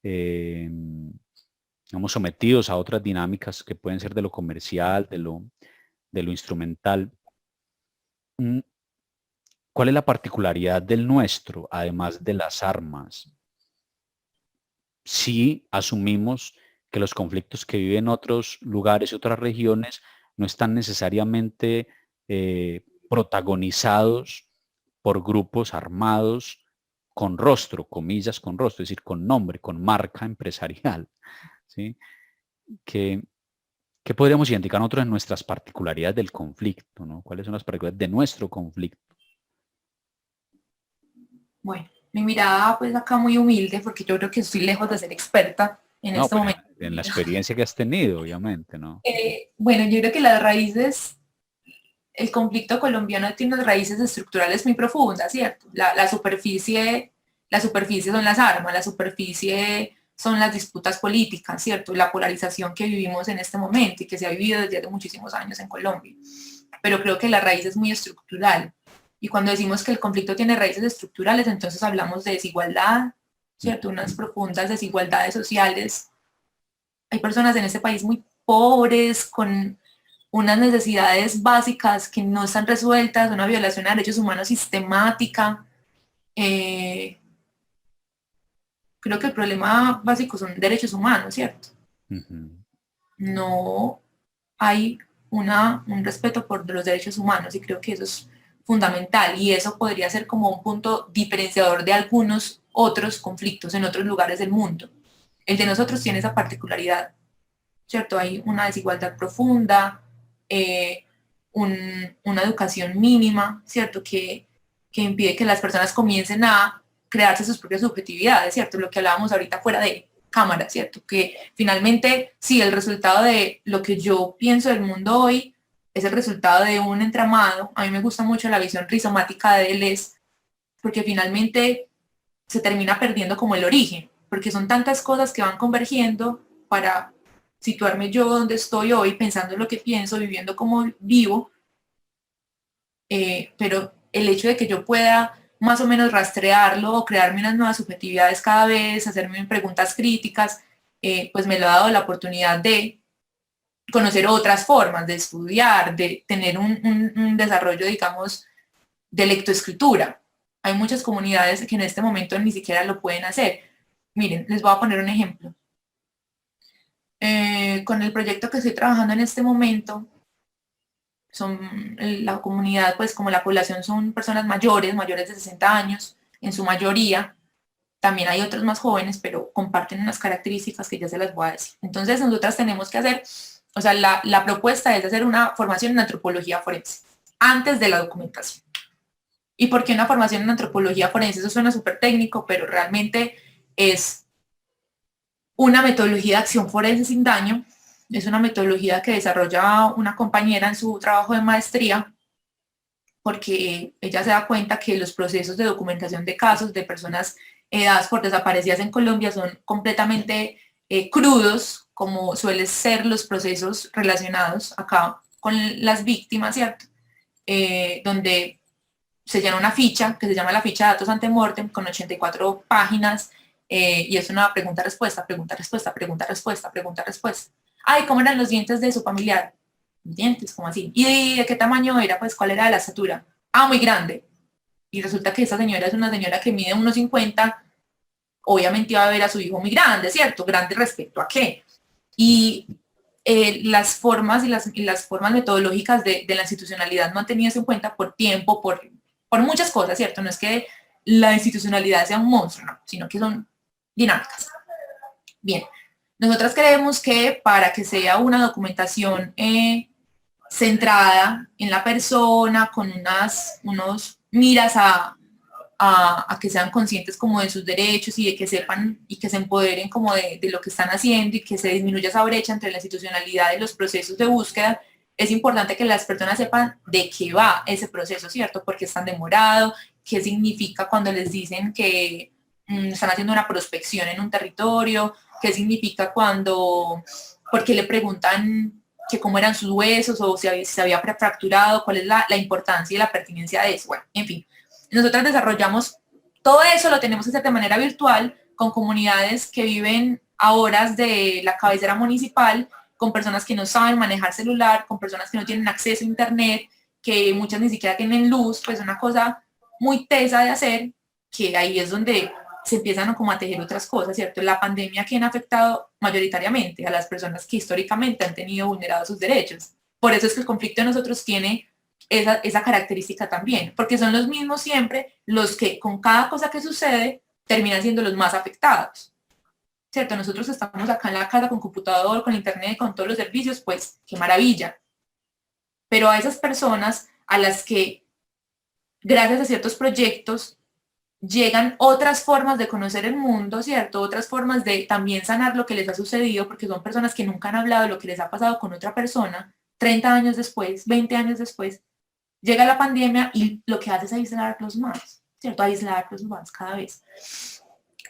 eh, digamos, sometidos a otras dinámicas que pueden ser de lo comercial, de lo instrumental, mm, ¿cuál es la particularidad del nuestro, además de las armas? Si asumimos que los conflictos que viven otros lugares y otras regiones no están necesariamente protagonizados por grupos armados con rostro, comillas, con rostro, es decir, con nombre, con marca empresarial, ¿sí? ¿Qué, qué podríamos identificar nosotros en nuestras particularidades del conflicto, ¿no? ¿Cuáles son las particularidades de nuestro conflicto? Bueno, mi mirada pues acá muy humilde, porque yo creo que estoy lejos de ser experta en No, este pues momento. en la experiencia que has tenido, obviamente, ¿no? Bueno, yo creo que las raíces, el conflicto colombiano tiene unas raíces estructurales muy profundas, ¿cierto? La superficie son las armas, la superficie son las disputas políticas, ¿cierto? La polarización que vivimos en este momento y que se ha vivido desde hace muchísimos años en Colombia. Pero creo que la raíz es muy estructural. Y cuando decimos que el conflicto tiene raíces estructurales, entonces hablamos de desigualdad, ¿cierto? Unas profundas desigualdades sociales. Hay personas en este país muy pobres, con unas necesidades básicas que no están resueltas, una violación a derechos humanos sistemática. Creo que el problema básico son derechos humanos, ¿cierto? No hay un respeto por los derechos humanos y creo que eso es fundamental y eso podría ser como un punto diferenciador de algunos otros conflictos en otros lugares del mundo. El de nosotros tiene esa particularidad, ¿cierto? Hay una desigualdad profunda, una educación mínima, ¿cierto? Que impide que las personas comiencen a crearse sus propias subjetividades, ¿cierto? Lo que hablábamos ahorita fuera de cámara, ¿cierto? Que finalmente, sí, el resultado de lo que yo pienso del mundo hoy es el resultado de un entramado. A mí me gusta mucho la visión rizomática de Deleuze, porque finalmente se termina perdiendo como el origen, porque son tantas cosas que van convergiendo para situarme yo donde estoy hoy, pensando en lo que pienso, viviendo como vivo, pero el hecho de que yo pueda más o menos rastrearlo o crearme unas nuevas subjetividades cada vez, hacerme preguntas críticas, pues me lo ha dado la oportunidad de conocer otras formas, de estudiar, de tener un desarrollo, digamos, de lectoescritura. Hay muchas comunidades que en este momento ni siquiera lo pueden hacer. Miren, les voy a poner un ejemplo. Con el proyecto que estoy trabajando en este momento, son la comunidad, pues como la población son personas mayores, mayores de 60 años, en su mayoría. También hay otros más jóvenes, pero comparten unas características que ya se las voy a decir. Entonces, nosotras tenemos que hacer, o sea, la propuesta es hacer una formación en antropología forense, antes de la documentación. ¿Y por qué una formación en antropología forense? Eso suena súper técnico, pero realmente es una metodología de acción forense sin daño. Es una metodología que desarrolla una compañera en su trabajo de maestría, porque ella se da cuenta que los procesos de documentación de casos de personas dadas por desaparecidas en Colombia son completamente crudos, como suelen ser los procesos relacionados acá con las víctimas, ¿cierto? Donde se llena una ficha que se llama la ficha de datos antemortem con 84 páginas y es una pregunta-respuesta, pregunta-respuesta, pregunta-respuesta, pregunta-respuesta. Ay, ¿cómo eran los dientes de su familiar? Dientes, ¿cómo así? ¿Y de qué tamaño era? Pues, ¿cuál era la estatura? Ah, muy grande. Y resulta que esa señora es una señora que mide 1,50, obviamente iba a ver a su hijo muy grande, ¿cierto? Grande respecto a qué. Y las formas y las formas metodológicas de la institucionalidad no han tenido eso en cuenta por tiempo, por muchas cosas, ¿cierto? No es que la institucionalidad sea un monstruo, no, sino que son dinámicas. Bien, nosotras creemos que para que sea una documentación centrada en la persona, con unos miras a que sean conscientes como de sus derechos y de que sepan y que se empoderen como de lo que están haciendo y que se disminuya esa brecha entre la institucionalidad y los procesos de búsqueda, es importante que las personas sepan de qué va ese proceso, ¿cierto? ¿Por qué es tan demorado? ¿Qué significa cuando les dicen que están haciendo una prospección en un territorio? ¿Qué significa cuando, porque le preguntan que cómo eran sus huesos o si se había fracturado, cuál es la importancia y la pertinencia de eso? Bueno, en fin. Nosotros desarrollamos todo eso, lo tenemos que hacer de manera virtual con comunidades que viven a horas de la cabecera municipal, con personas que no saben manejar celular, con personas que no tienen acceso a internet, que muchas ni siquiera tienen luz, pues una cosa muy tesa de hacer, que ahí es donde se empiezan como a tejer otras cosas, ¿cierto? La pandemia que han afectado mayoritariamente a las personas que históricamente han tenido vulnerados sus derechos. Por eso es que el conflicto de nosotros tiene esa característica también, porque son los mismos siempre los que con cada cosa que sucede terminan siendo los más afectados, ¿cierto? Nosotros estamos acá en la casa con computador, con internet, con todos los servicios, pues qué maravilla. Pero a esas personas a las que, gracias a ciertos proyectos, llegan otras formas de conocer el mundo, ¿cierto? Otras formas de también sanar lo que les ha sucedido, porque son personas que nunca han hablado de lo que les ha pasado con otra persona, 30 años después, 20 años después, llega la pandemia y lo que hace es aislarlos más, ¿cierto? Aislarlos más cada vez.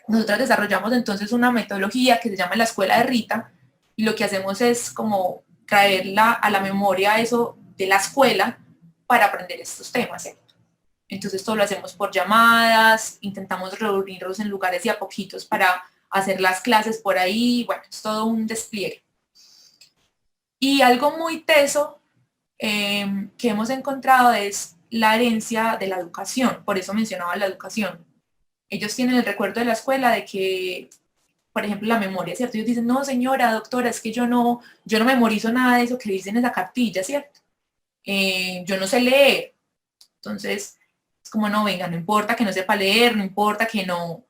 Nosotros desarrollamos entonces una metodología que se llama la Escuela de Rita, y lo que hacemos es como traerla a la memoria eso de la escuela para aprender estos temas, ¿cierto? Entonces todo lo hacemos por llamadas, intentamos reunirnos en lugares y a poquitos para hacer las clases por ahí, bueno, es todo un despliegue. Y algo muy teso que hemos encontrado es la herencia de la educación, por eso mencionaba la educación. Ellos tienen el recuerdo de la escuela de que, por ejemplo, la memoria, ¿cierto? Ellos dicen, no, señora, doctora, es que yo no memorizo nada de eso que dice en esa cartilla, ¿cierto? Yo no sé leer. Entonces, es como, no, venga, no importa que no sepa leer, no importa que no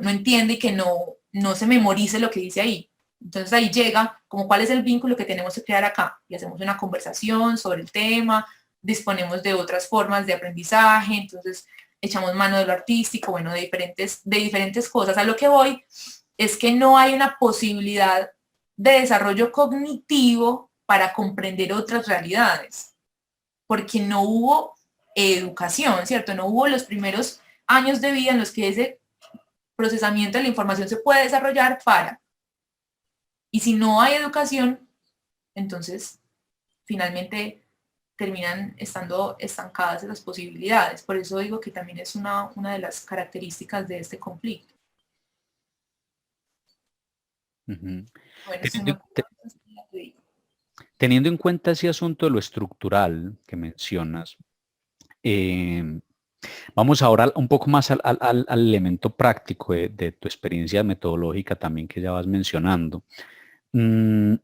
entienda y que no se memorice lo que dice ahí. Entonces ahí llega como cuál es el vínculo que tenemos que crear acá y hacemos una conversación sobre el tema, disponemos de otras formas de aprendizaje, entonces echamos mano de lo artístico, bueno, de diferentes cosas. A lo que voy es que no hay una posibilidad de desarrollo cognitivo para comprender otras realidades, porque no hubo educación, ¿cierto? No hubo los primeros años de vida en los que ese procesamiento de la información se puede desarrollar para. Y si no hay educación, entonces finalmente terminan estando estancadas las posibilidades. Por eso digo que también es una de las características de este conflicto. Ujú. Bueno, Teniendo en cuenta ese asunto de lo estructural que mencionas, eh, vamos ahora un poco más al elemento práctico de tu experiencia metodológica también que ya vas mencionando. Mm,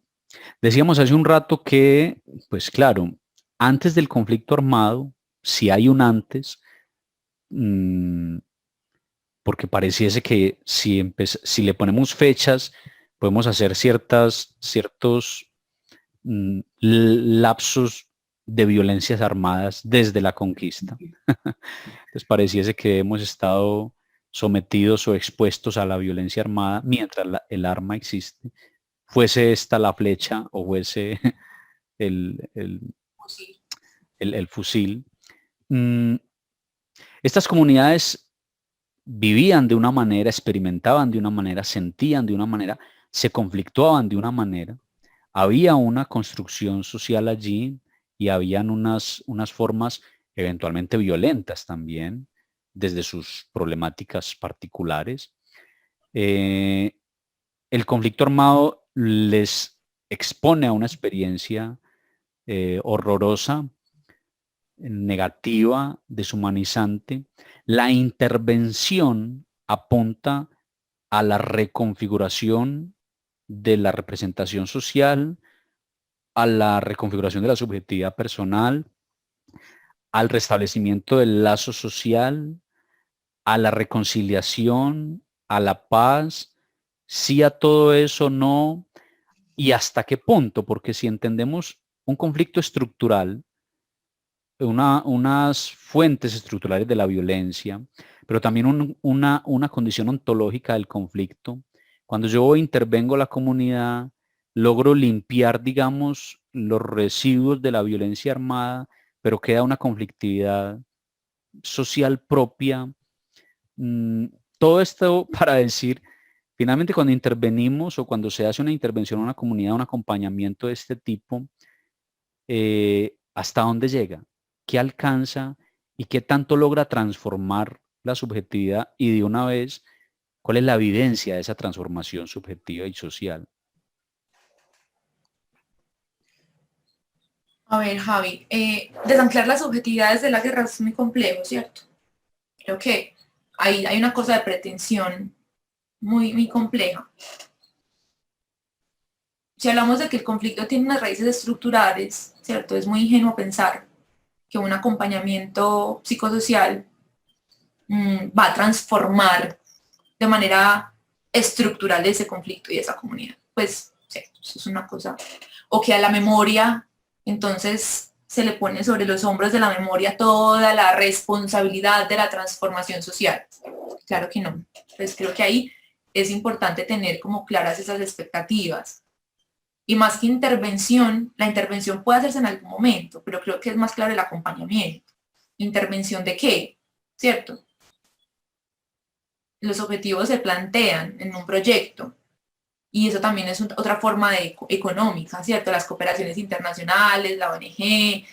Decíamos hace un rato que, pues claro, antes del conflicto armado, si hay un antes, mm, porque pareciese que si le ponemos fechas, podemos hacer ciertos lapsos de violencias armadas desde la conquista. Entonces pareciese que hemos estado sometidos o expuestos a la violencia armada mientras el arma existe, fuese esta la flecha o fuese el, el- el fusil. Mm, Estas comunidades vivían de una manera, experimentaban de una manera, sentían de una manera, se conflictuaban de una manera. Había una construcción social allí y habían unas formas eventualmente violentas también, desde sus problemáticas particulares. Eh, el conflicto armado les expone a una experiencia horrorosa, negativa, deshumanizante. La intervención apunta a la reconfiguración de la representación social, a la reconfiguración de la subjetividad personal, al restablecimiento del lazo social, a la reconciliación, a la paz, sí a todo eso, no, y hasta qué punto, porque si entendemos un conflicto estructural, unas fuentes estructurales de la violencia, pero también una condición ontológica del conflicto. Cuando yo intervengo la comunidad, logro limpiar, digamos, los residuos de la violencia armada, pero queda una conflictividad social propia. Mm, Todo esto para decir, finalmente cuando intervenimos o cuando se hace una intervención en una comunidad, un acompañamiento de este tipo, ¿hasta dónde llega? ¿Qué alcanza? ¿Y qué tanto logra transformar la subjetividad? Y de una vez, ¿cuál es la evidencia de esa transformación subjetiva y social? A ver, Javi, desanclar las subjetividades de la guerra es muy complejo, ¿cierto? Creo que hay una cosa de pretensión muy compleja. Si hablamos de que el conflicto tiene unas raíces estructurales, ¿cierto? Es muy ingenuo pensar que un acompañamiento psicosocial va a transformar de manera estructural ese conflicto y esa comunidad. Pues, sí, eso es una cosa. O que a la memoria, entonces, se le pone sobre los hombros de la memoria toda la responsabilidad de la transformación social. Claro que no. Pues creo que ahí es importante tener como claras esas expectativas. Y más que intervención, la intervención puede hacerse en algún momento, pero creo que es más claro el acompañamiento. ¿Intervención de qué? ¿Cierto? Los objetivos se plantean en un proyecto y eso también es otra forma de económica, ¿cierto? Las cooperaciones internacionales, la ONG,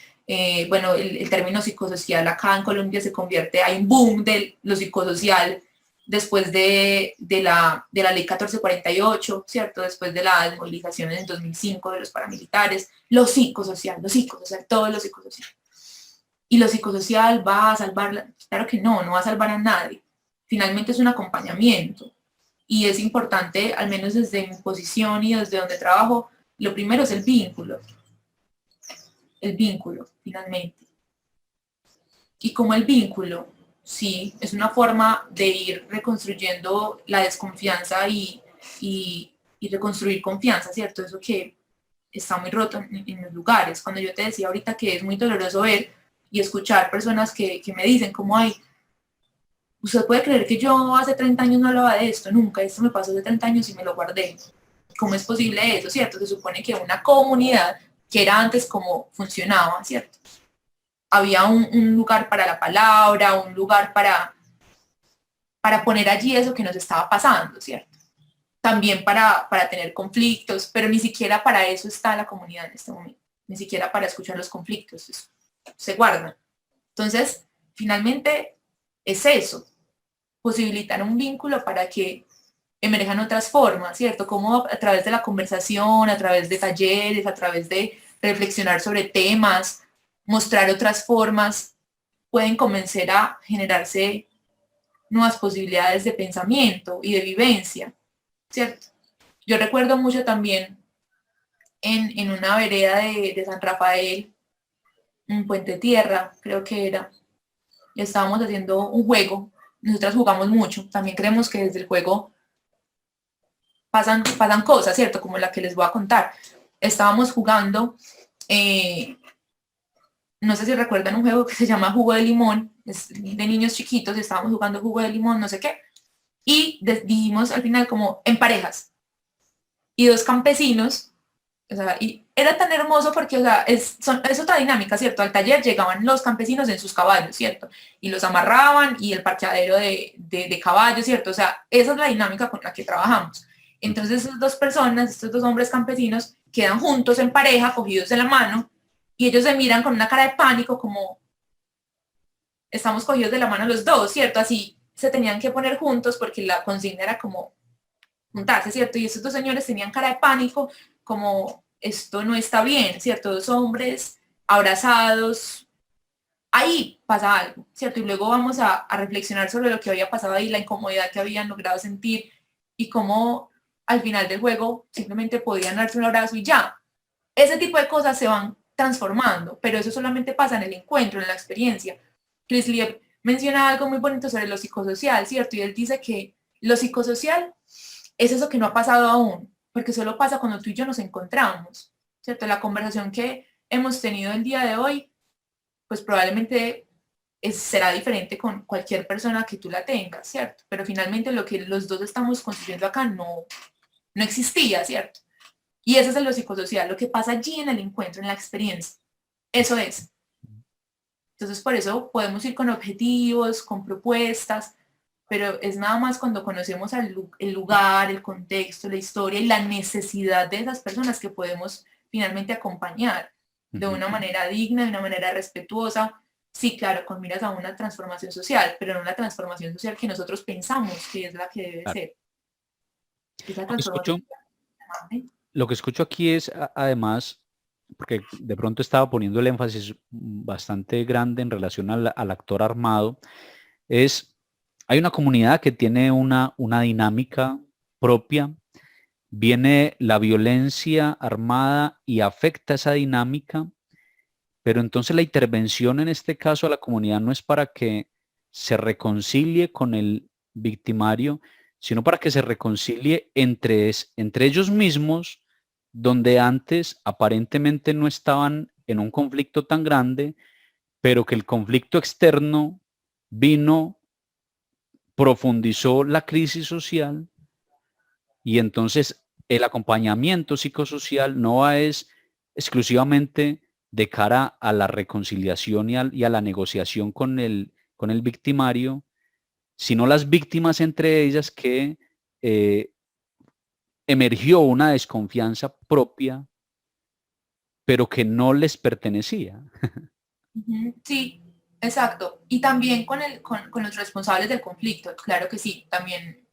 bueno, el término psicosocial acá en Colombia se convierte, hay un boom de lo psicosocial después de la ley 1448, ¿cierto? Después de las movilizaciones en 2005 de los paramilitares, lo psicosocial, todo lo psicosocial. Y lo psicosocial va a salvar, claro que no va a salvar a nadie. Finalmente es un acompañamiento y es importante, al menos desde mi posición y desde donde trabajo, lo primero es el vínculo, finalmente. Y como el vínculo, sí, es una forma de ir reconstruyendo la desconfianza y reconstruir confianza, ¿cierto? Eso que está muy roto en los lugares. Cuando yo te decía ahorita que es muy doloroso ver y escuchar personas que me dicen como, hay, usted puede creer que yo hace 30 años no hablaba de esto, nunca, esto me pasó hace 30 años y me lo guardé. ¿Cómo es posible eso, cierto? Se supone que una comunidad, que era antes como funcionaba, ¿cierto? Había un lugar para la palabra, un lugar para poner allí eso que nos estaba pasando, ¿cierto? También para tener conflictos, pero ni siquiera para eso está la comunidad en este momento, ni siquiera para escuchar los conflictos, se guardan. Entonces, finalmente es eso, posibilitar un vínculo para que emerjan otras formas, ¿cierto? Como a través de la conversación, a través de talleres, a través de reflexionar sobre temas, mostrar otras formas, pueden comenzar a generarse nuevas posibilidades de pensamiento y de vivencia, ¿cierto? Yo recuerdo mucho también en una vereda de San Rafael, un puente tierra, creo que era, y estábamos haciendo un juego, nosotras jugamos mucho, también creemos que desde el juego pasan cosas, ¿cierto? Como la que les voy a contar. Estábamos jugando, no sé si recuerdan un juego que se llama Jugo de Limón, es de niños chiquitos, estábamos jugando Jugo de Limón, no sé qué, y dijimos al final como en parejas, y dos campesinos, o sea, y era tan hermoso porque, o sea, es otra dinámica, ¿cierto? Al taller llegaban los campesinos en sus caballos, ¿cierto? Y los amarraban y el parqueadero de caballos, ¿cierto? O sea, esa es la dinámica con la que trabajamos. Entonces, esas dos personas, estos dos hombres campesinos, quedan juntos en pareja, cogidos de la mano, y ellos se miran con una cara de pánico, como estamos cogidos de la mano los dos, ¿cierto? Así se tenían que poner juntos porque la consigna era como juntarse, ¿cierto? Y estos dos señores tenían cara de pánico, como esto no está bien, ¿cierto? Dos hombres abrazados, ahí pasa algo, ¿cierto? Y luego vamos a reflexionar sobre lo que había pasado ahí, la incomodidad que habían logrado sentir y cómo al final del juego simplemente podían darse un abrazo y ya. Ese tipo de cosas se van transformando, pero eso solamente pasa en el encuentro, en la experiencia. Chris Lieb menciona algo muy bonito sobre lo psicosocial, ¿cierto? Y él dice que lo psicosocial es eso que no ha pasado aún, porque solo pasa cuando tú y yo nos encontramos, ¿cierto? La conversación que hemos tenido el día de hoy, pues probablemente será diferente con cualquier persona que tú la tengas, ¿cierto? Pero finalmente lo que los dos estamos construyendo acá no existía, ¿cierto? Y eso es lo psicosocial, lo que pasa allí en el encuentro, en la experiencia. Eso es. Entonces, por eso podemos ir con objetivos, con propuestas, pero es nada más cuando conocemos el lugar, el contexto, la historia y la necesidad de esas personas que podemos finalmente acompañar de una manera digna, de una manera respetuosa. Sí, claro, con miras a una transformación social, pero no una transformación social que nosotros pensamos que es la que debe Claro. ser. Esa Lo que escucho, transformación social, lo que escucho aquí es además porque de pronto estaba poniendo el énfasis bastante grande en relación al actor armado, es, hay una comunidad que tiene una dinámica propia, viene la violencia armada y afecta esa dinámica, pero entonces la intervención en este caso a la comunidad no es para que se reconcilie con el victimario, sino para que se reconcilie entre ellos mismos, donde antes aparentemente no estaban en un conflicto tan grande, pero que el conflicto externo vino, profundizó la crisis social y entonces el acompañamiento psicosocial no es exclusivamente de cara a la reconciliación y a la negociación con el victimario, sino las víctimas entre ellas que eh, emergió una desconfianza propia, pero que no les pertenecía. Ujú, sí, exacto. Y también con los responsables del conflicto, claro que sí, también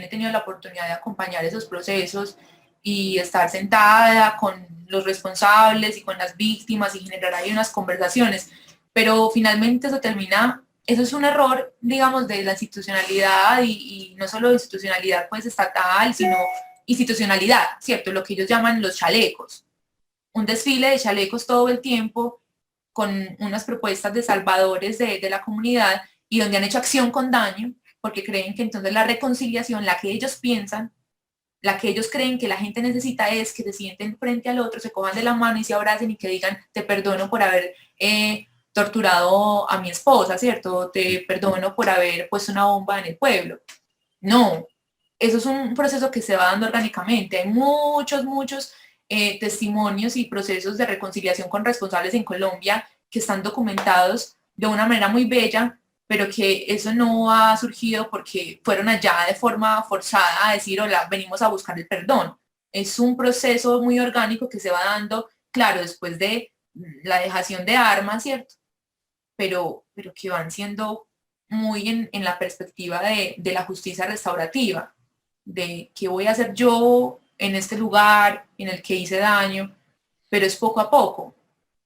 he tenido la oportunidad de acompañar esos procesos y estar sentada con los responsables y con las víctimas y generar ahí unas conversaciones, pero finalmente eso es un error, digamos, de la institucionalidad y no solo de institucionalidad pues estatal, sino institucionalidad, ¿cierto? Lo que ellos llaman los chalecos, un desfile de chalecos todo el tiempo con unas propuestas de salvadores de la comunidad y donde han hecho acción con daño, porque creen que entonces la reconciliación, la que ellos piensan, la que ellos creen que la gente necesita es que se sienten frente al otro, se cojan de la mano y se abracen y que digan, te perdono por haber torturado a mi esposa, ¿cierto? Te perdono por haber puesto una bomba en el pueblo. No, eso es un proceso que se va dando orgánicamente. Hay muchos testimonios y procesos de reconciliación con responsables en Colombia que están documentados de una manera muy bella, pero que eso no ha surgido porque fueron allá de forma forzada a decir, hola, venimos a buscar el perdón. Es un proceso muy orgánico que se va dando, claro, después de la dejación de armas, ¿cierto? Pero que van siendo muy en la perspectiva de la justicia restaurativa, de qué voy a hacer yo en este lugar en el que hice daño, pero es poco a poco.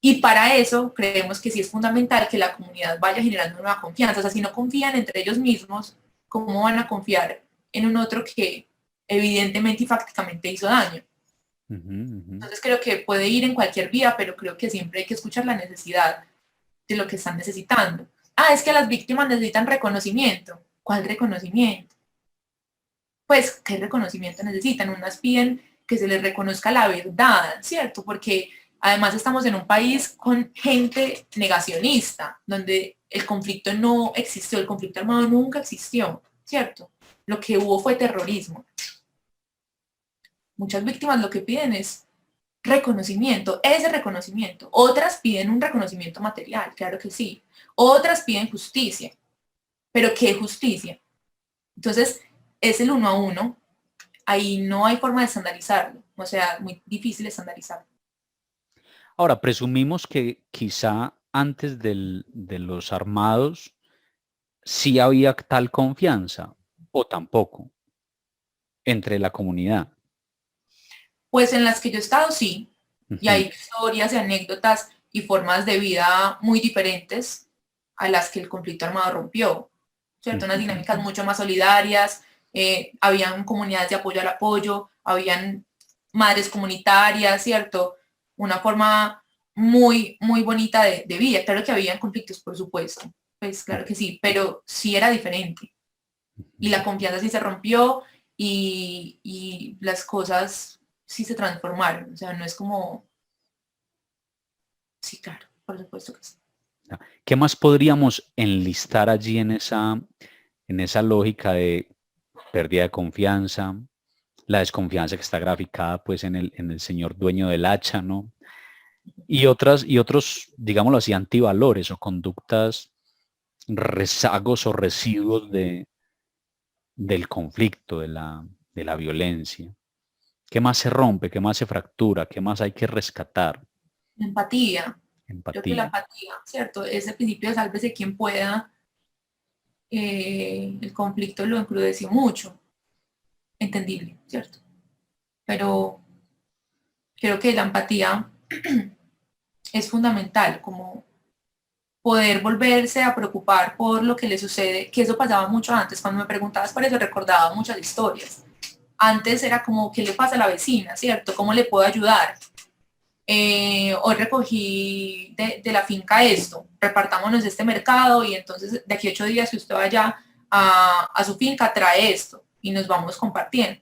Y para eso creemos que sí es fundamental que la comunidad vaya generando una confianza. O sea, si no confían entre ellos mismos, ¿cómo van a confiar en un otro que evidentemente y fácticamente hizo daño? Uh -huh, uh -huh. Entonces creo que puede ir en cualquier vía, pero creo que siempre hay que escuchar la necesidad de lo que están necesitando. Ah, es que las víctimas necesitan reconocimiento. ¿Cuál reconocimiento? Pues, ¿qué reconocimiento necesitan? Unas piden que se les reconozca la verdad, ¿cierto? Porque además estamos en un país con gente negacionista, donde el conflicto no existió, el conflicto armado nunca existió, ¿cierto? Lo que hubo fue terrorismo. Muchas víctimas lo que piden es reconocimiento, ese reconocimiento. Otras piden un reconocimiento material, claro que sí. Otras piden justicia, pero ¿qué justicia? Entonces, es el uno a uno, ahí no hay forma de estandarizarlo, o sea, muy difícil estandarizarlo. Ahora, presumimos que quizá antes de los armados sí había tal confianza o tampoco entre la comunidad. Pues en las que yo he estado, sí, Uh y hay -huh, historias y anécdotas y formas de vida muy diferentes a las que el conflicto armado rompió, uh ¿cierto? Unas -huh. dinámicas mucho más solidarias, habían comunidades de apoyo al apoyo, habían madres comunitarias, ¿cierto? Una forma muy bonita de vida. Claro que habían conflictos, por supuesto, pues claro que sí, pero sí era diferente. Y la confianza sí se rompió y las cosas sí se transformaron. O sea, no es como, sí, claro, por supuesto que sí. ¿Qué más podríamos enlistar allí en esa lógica de pérdida de confianza, la desconfianza que está graficada pues en el señor dueño del hacha, ¿no? Y otros, digámoslo así, antivalores o conductas, rezagos o residuos del conflicto, de la violencia. ¿Qué más se rompe? ¿Qué más se fractura? ¿Qué más hay que rescatar? Empatía, creo que la Empatía. empatía, ¿cierto? Ese principio de sálvese quien pueda, el conflicto lo encrudeció mucho, entendible, ¿cierto? Pero creo que la empatía es fundamental, como poder volverse a preocupar por lo que le sucede, que eso pasaba mucho antes. Cuando me preguntabas por eso, recordaba muchas historias. Antes era como, ¿qué le pasa a la vecina, cierto? ¿Cómo le puedo ayudar? Hoy recogí de la finca esto, repartámonos este mercado y entonces de aquí a 8 días que usted vaya a su finca trae esto y nos vamos compartiendo.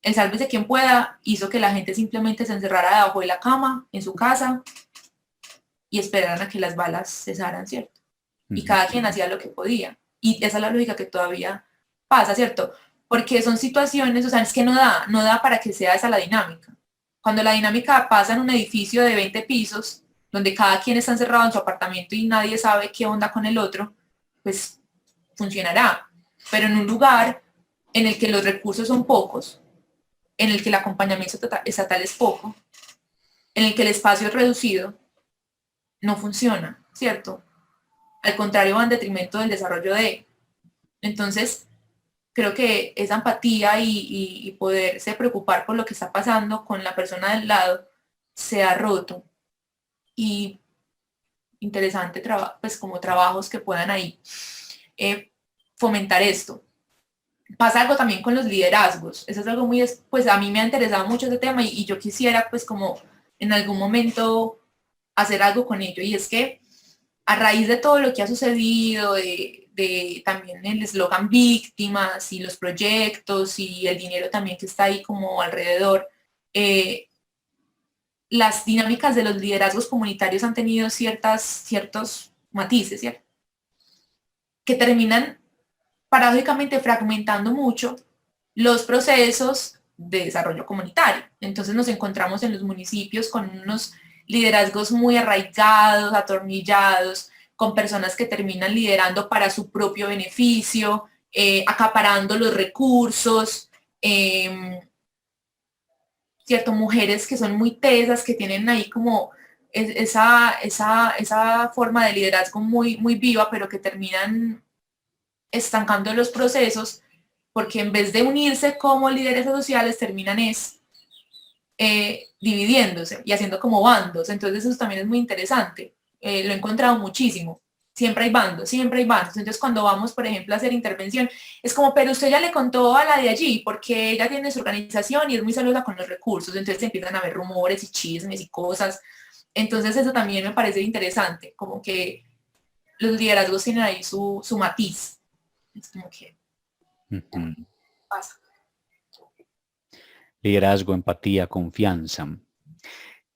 El sálvese quien pueda hizo que la gente simplemente se encerrara debajo de la cama, en su casa, y esperaran a que las balas cesaran, ¿cierto? Y cada quien hacía lo que podía. Y esa es la lógica que todavía pasa, ¿cierto? Porque son situaciones, o sea, es que no da para que sea esa la dinámica. Cuando la dinámica pasa en un edificio de 20 pisos, donde cada quien está encerrado en su apartamento y nadie sabe qué onda con el otro, pues funcionará. Pero en un lugar en el que los recursos son pocos, en el que el acompañamiento estatal es poco, en el que el espacio es reducido, no funciona, ¿cierto? Al contrario, va en detrimento del desarrollo de. Entonces, creo que esa empatía y poderse preocupar por lo que está pasando con la persona del lado se ha roto. Y interesante, pues como trabajos que puedan ahí fomentar esto. Pasa algo también con los liderazgos. Eso es algo muy, pues a mí me ha interesado mucho ese tema y yo quisiera pues como en algún momento hacer algo con ello. Y es que a raíz de todo lo que ha sucedido, de también el eslogan víctimas y los proyectos y el dinero también que está ahí como alrededor, las dinámicas de los liderazgos comunitarios han tenido ciertos matices, ¿cierto? Que terminan paradójicamente fragmentando mucho los procesos de desarrollo comunitario. Entonces nos encontramos en los municipios con unos liderazgos muy arraigados, atornillados, con personas que terminan liderando para su propio beneficio, acaparando los recursos, cierto, mujeres que son muy tesas, que tienen ahí como esa forma de liderazgo muy viva, pero que terminan estancando los procesos porque en vez de unirse como líderes sociales terminan dividiéndose y haciendo como bandos. Entonces eso también es muy interesante. Lo he encontrado muchísimo. Siempre hay bandos, siempre hay bandos. Entonces cuando vamos, por ejemplo, a hacer intervención, es como, pero usted ya le contó a la de allí, porque ella tiene su organización y es muy celosa con los recursos. Entonces empiezan a haber rumores y chismes y cosas. Entonces eso también me parece interesante, como que los liderazgos tienen ahí su matiz. Es como que pasa. Liderazgo, empatía, confianza.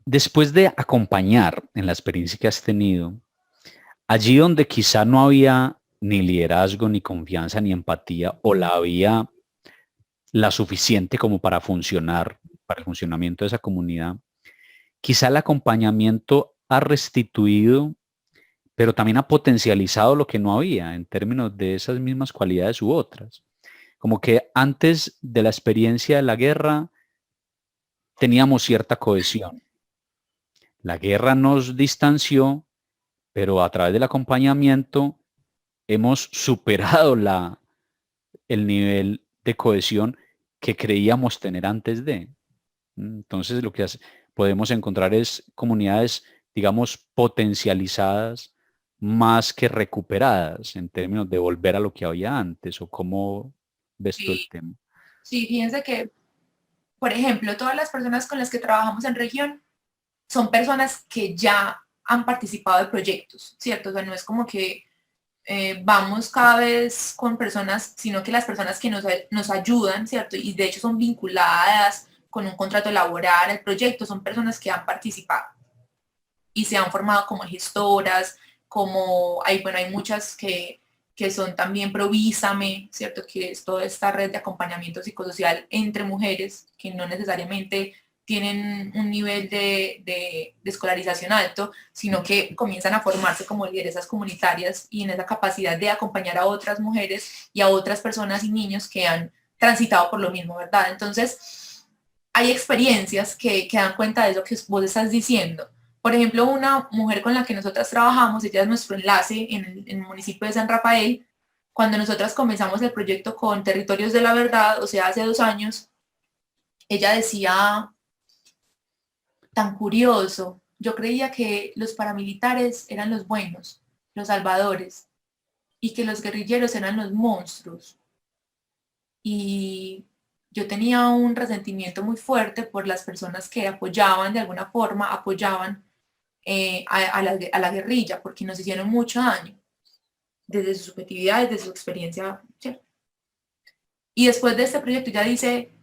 Después de acompañar en la experiencia que has tenido, allí donde quizá no había ni liderazgo, ni confianza, ni empatía, o la había la suficiente como para funcionar, para el funcionamiento de esa comunidad, quizá el acompañamiento ha restituido, pero también ha potencializado lo que no había en términos de esas mismas cualidades u otras. Como que antes de la experiencia de la guerra teníamos cierta cohesión. La guerra nos distanció, pero a través del acompañamiento hemos superado el nivel de cohesión que creíamos tener antes de. Entonces lo que podemos encontrar es comunidades, digamos, potencializadas más que recuperadas en términos de volver a lo que había antes o cómo ves tú el Sí, tema. sí, fíjense que, por ejemplo, todas las personas con las que trabajamos en región son personas que ya han participado de proyectos, ¿cierto? O sea, no es como que vamos cada vez con personas, sino que las personas que nos ayudan, ¿cierto? Y de hecho son vinculadas con un contrato laboral al proyecto, son personas que han participado y se han formado como gestoras, como hay muchas que son también Provísame, ¿cierto? Que es toda esta red de acompañamiento psicosocial entre mujeres que no necesariamente tienen un nivel de escolarización alto, sino que comienzan a formarse como lideresas comunitarias y en esa capacidad de acompañar a otras mujeres y a otras personas y niños que han transitado por lo mismo, ¿verdad? Entonces, hay experiencias que dan cuenta de eso que vos estás diciendo. Por ejemplo, una mujer con la que nosotras trabajamos, ella es nuestro enlace en el municipio de San Rafael. Cuando nosotras comenzamos el proyecto con Territorios de la Verdad, o sea, hace 2 años, ella decía, tan curioso. Yo creía que los paramilitares eran los buenos, los salvadores, y que los guerrilleros eran los monstruos. Y yo tenía un resentimiento muy fuerte por las personas que apoyaban, de alguna forma, apoyaban a la guerrilla, porque nos hicieron mucho daño, desde su subjetividad, desde su experiencia, ¿cierto? Y después de este proyecto ya dice,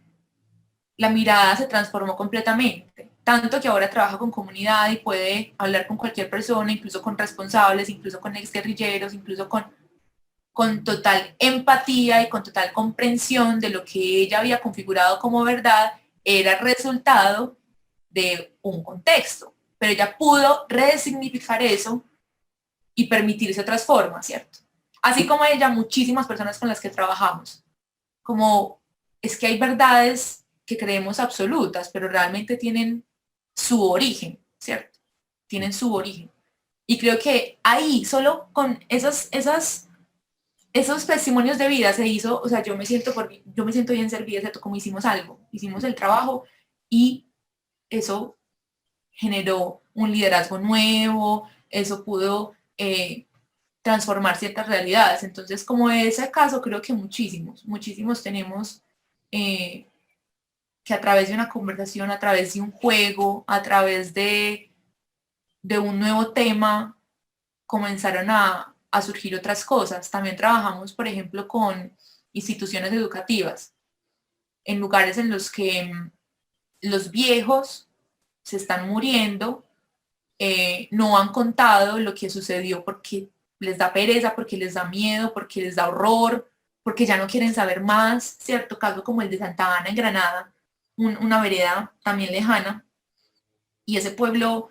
la mirada se transformó completamente, tanto que ahora trabaja con comunidad y puede hablar con cualquier persona, incluso con responsables, incluso con exguerrilleros, incluso con total empatía y con total comprensión de lo que ella había configurado como verdad era resultado de un contexto. Pero ella pudo resignificar eso y permitirse otras formas, ¿cierto? Así como ella, muchísimas personas con las que trabajamos. Como es que hay verdades que creemos absolutas, pero realmente tienen su origen, ¿cierto? Tienen su origen. Y creo que ahí, solo con esos testimonios de vida se hizo, o sea, yo me siento bien servida, ¿cierto? Como hicimos algo, hicimos el trabajo y eso generó un liderazgo nuevo, eso pudo transformar ciertas realidades. Entonces, como ese caso, creo que muchísimos tenemos que a través de una conversación, a través de un juego, a través de un nuevo tema, comenzaron a surgir otras cosas. También trabajamos, por ejemplo, con instituciones educativas, en lugares en los que los viejos se están muriendo, no han contado lo que sucedió porque les da pereza, porque les da miedo, porque les da horror, porque ya no quieren saber más, ¿cierto? Caso como el de Santa Ana en Granada, una vereda también lejana, y ese pueblo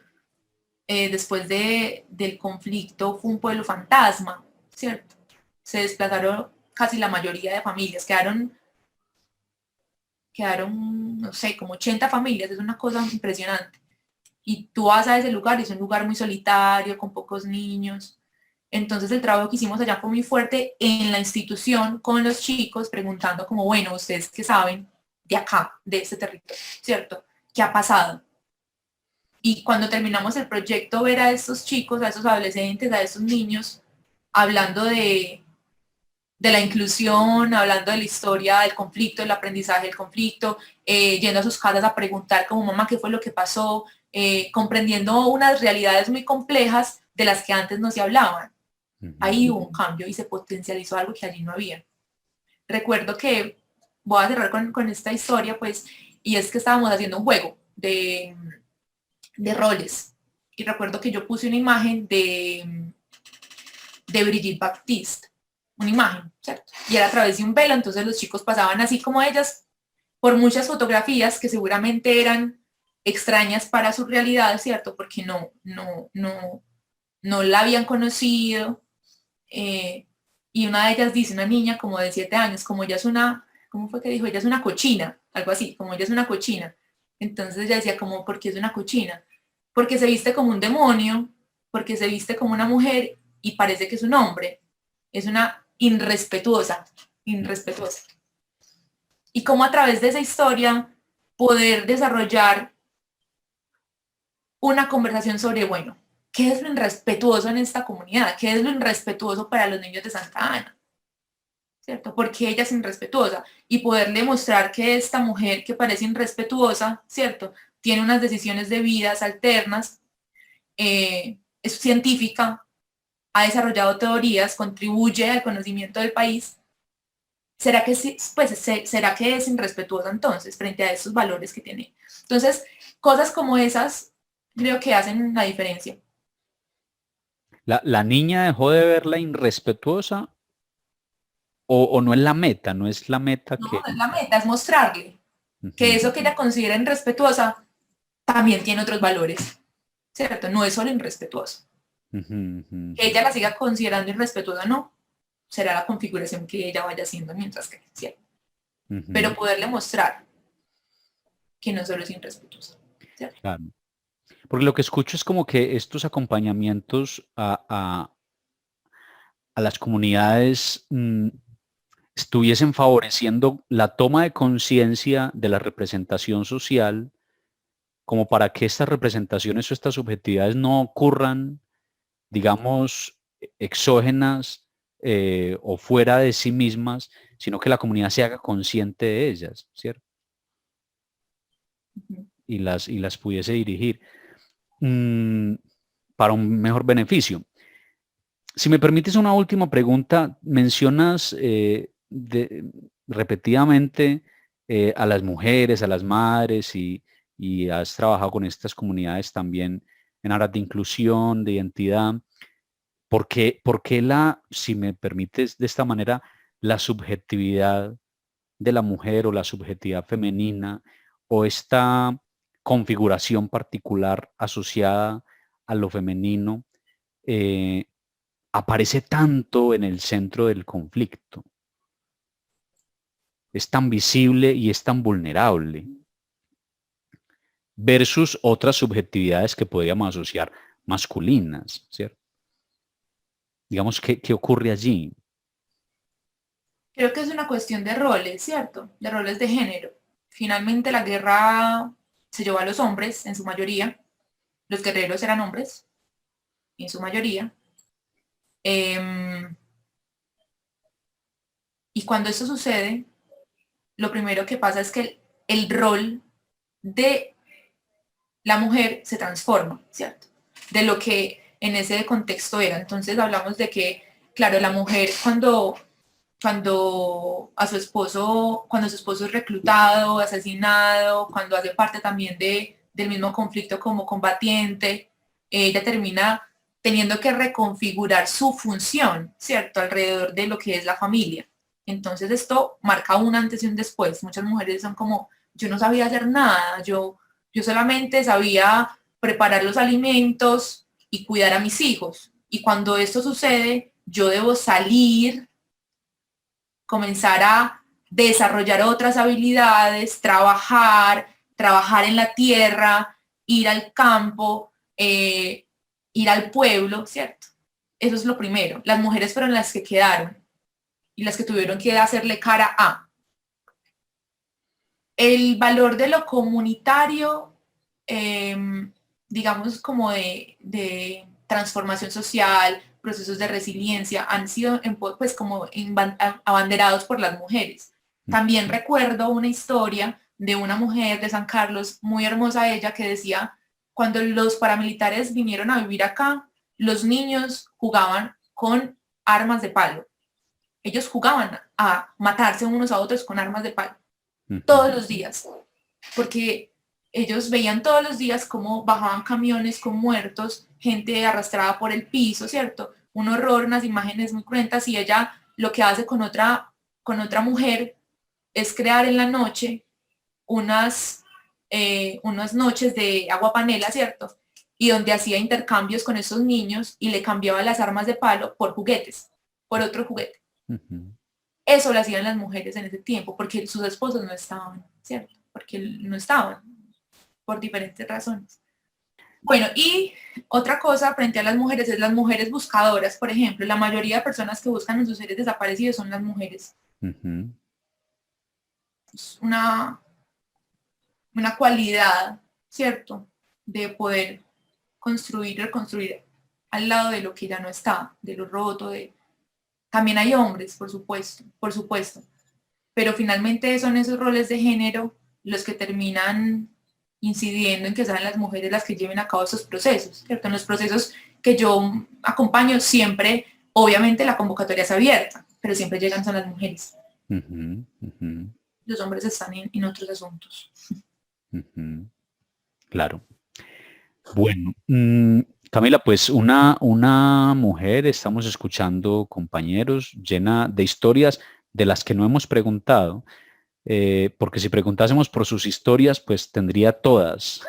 después del conflicto fue un pueblo fantasma, ¿cierto? Se desplazaron casi la mayoría de familias, quedaron, no sé, como 80 familias, es una cosa impresionante. Y tú vas a ese lugar y es un lugar muy solitario, con pocos niños. Entonces el trabajo que hicimos allá fue muy fuerte en la institución con los chicos, preguntando como, bueno, ustedes qué saben de acá, de este territorio, ¿cierto? ¿Qué ha pasado? Y cuando terminamos el proyecto, ver a estos chicos, a esos adolescentes, a esos niños, hablando de la inclusión, hablando de la historia del conflicto, del aprendizaje del conflicto, yendo a sus casas a preguntar como mamá qué fue lo que pasó, comprendiendo unas realidades muy complejas de las que antes no se hablaban. Ahí hubo un cambio y se potencializó algo que allí no había. Recuerdo que, voy a cerrar con esta historia, pues, y es que estábamos haciendo un juego de roles. Y recuerdo que yo puse una imagen de Brigitte Baptiste, una imagen, ¿cierto? Y era a través de un velo, entonces los chicos pasaban así como ellas por muchas fotografías que seguramente eran extrañas para su realidad, ¿cierto? Porque no la habían conocido. Y una de ellas dice, una niña como de 7 años, como ella es una, ¿cómo fue que dijo? Ella es una cochina, algo así, como ella es una cochina. Entonces ella decía, como, ¿por qué es una cochina? Porque se viste como un demonio, porque se viste como una mujer y parece que es un hombre. Es una irrespetuosa, irrespetuosa. Y cómo a través de esa historia poder desarrollar una conversación sobre, bueno, ¿qué es lo irrespetuoso en esta comunidad? ¿Qué es lo irrespetuoso para los niños de Santa Ana? ¿Cierto? Porque ella es irrespetuosa y poderle mostrar que esta mujer que parece irrespetuosa, ¿cierto? Tiene unas decisiones de vidas alternas, es científica, ha desarrollado teorías, contribuye al conocimiento del país. ¿Será que sí? Pues será que es irrespetuosa entonces frente a esos valores que tiene? Entonces, cosas como esas creo que hacen la diferencia. La niña dejó de verla irrespetuosa o no es la meta, no es la meta No, que... no es la meta, es mostrarle que Ujú, eso que ella considera irrespetuosa también tiene otros valores, ¿cierto? No es solo irrespetuoso. ujú, ujú, Que ella la siga considerando irrespetuosa, no, será la configuración que ella vaya haciendo mientras que, ¿cierto? ujú, Pero poderle mostrar que no solo es irrespetuosa, ¿cierto? claro. Porque lo que escucho es como que estos acompañamientos a las comunidades estuviesen favoreciendo la toma de conciencia de la representación social como para que estas representaciones o estas subjetividades no ocurran, digamos, exógenas o fuera de sí mismas, sino que la comunidad se haga consciente de ellas, ¿cierto? Y las pudiese dirigir para un mejor beneficio. Si me permites una última pregunta, mencionas repetidamente a las mujeres, a las madres y has trabajado con estas comunidades también en aras de inclusión, de identidad. ¿Por qué si me permites de esta manera, la subjetividad de la mujer o la subjetividad femenina o esta configuración particular asociada a lo femenino aparece tanto en el centro del conflicto? Es tan visible y es tan vulnerable versus otras subjetividades que podríamos asociar masculinas, ¿cierto? Digamos, ¿qué ocurre allí? Creo que es una cuestión de roles, ¿cierto? De roles de género. Finalmente la guerra se llevó a los hombres en su mayoría. Los guerreros eran hombres en su mayoría. Y cuando esto sucede, lo primero que pasa es que el rol de la mujer se transforma, ¿cierto? De lo que en ese contexto era. Entonces hablamos de que, claro, la mujer cuando su esposo es reclutado, asesinado, cuando hace parte también del mismo conflicto como combatiente, ella termina teniendo que reconfigurar su función, ¿cierto? Alrededor de lo que es la familia. Entonces esto marca un antes y un después. Muchas mujeres son como, yo no sabía hacer nada, yo solamente sabía preparar los alimentos y cuidar a mis hijos. Y cuando esto sucede, yo debo salir, comenzar a desarrollar otras habilidades, trabajar en la tierra, ir al campo, ir al pueblo, ¿cierto? Eso es lo primero. Las mujeres fueron las que quedaron y las que tuvieron que hacerle cara a. El valor de lo comunitario, digamos como de transformación social, procesos de resiliencia, han sido pues como abanderados por las mujeres. También recuerdo una historia de una mujer de San Carlos, muy hermosa ella, que decía, cuando los paramilitares vinieron a vivir acá, los niños jugaban con armas de palo. Ellos jugaban a matarse unos a otros con armas de palo. Todos los días, porque ellos veían todos los días cómo bajaban camiones con muertos, gente arrastrada por el piso, ¿cierto? Un horror, unas imágenes muy cruentas, y ella lo que hace con otra mujer es crear en la noche unas noches de agua panela, ¿cierto? Y donde hacía intercambios con esos niños y le cambiaba las armas de palo por juguetes, por otro juguete. Eso lo hacían las mujeres en ese tiempo, porque sus esposos no estaban, ¿cierto? Porque no estaban, por diferentes razones. Bueno, y otra cosa frente a las mujeres es las mujeres buscadoras, por ejemplo. La mayoría de personas que buscan a sus seres desaparecidos son las mujeres. Es una cualidad, ¿cierto? De poder construir, reconstruir al lado de lo que ya no está, de lo roto, También hay hombres, por supuesto, pero finalmente son esos roles de género los que terminan incidiendo en que sean las mujeres las que lleven a cabo esos procesos, ¿cierto? En los procesos que yo acompaño siempre, obviamente la convocatoria es abierta, pero siempre llegan son las mujeres. Los hombres están en otros asuntos. Claro. Bueno, Camila, pues una mujer, estamos escuchando, compañeros, llena de historias de las que no hemos preguntado, porque si preguntásemos por sus historias, pues tendría todas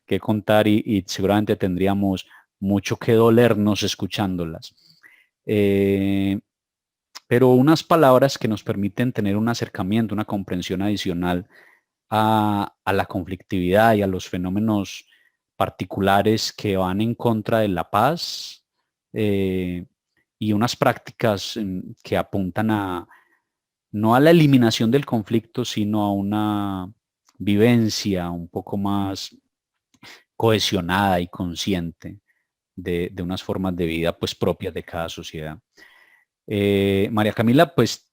que contar y seguramente tendríamos mucho que dolernos escuchándolas. Pero unas palabras que nos permiten tener un acercamiento, una comprensión adicional a la conflictividad y a los fenómenos particulares que van en contra de la paz y unas prácticas que apuntan no a la eliminación del conflicto, sino a una vivencia un poco más cohesionada y consciente de unas formas de vida pues propias de cada sociedad. María Camila, pues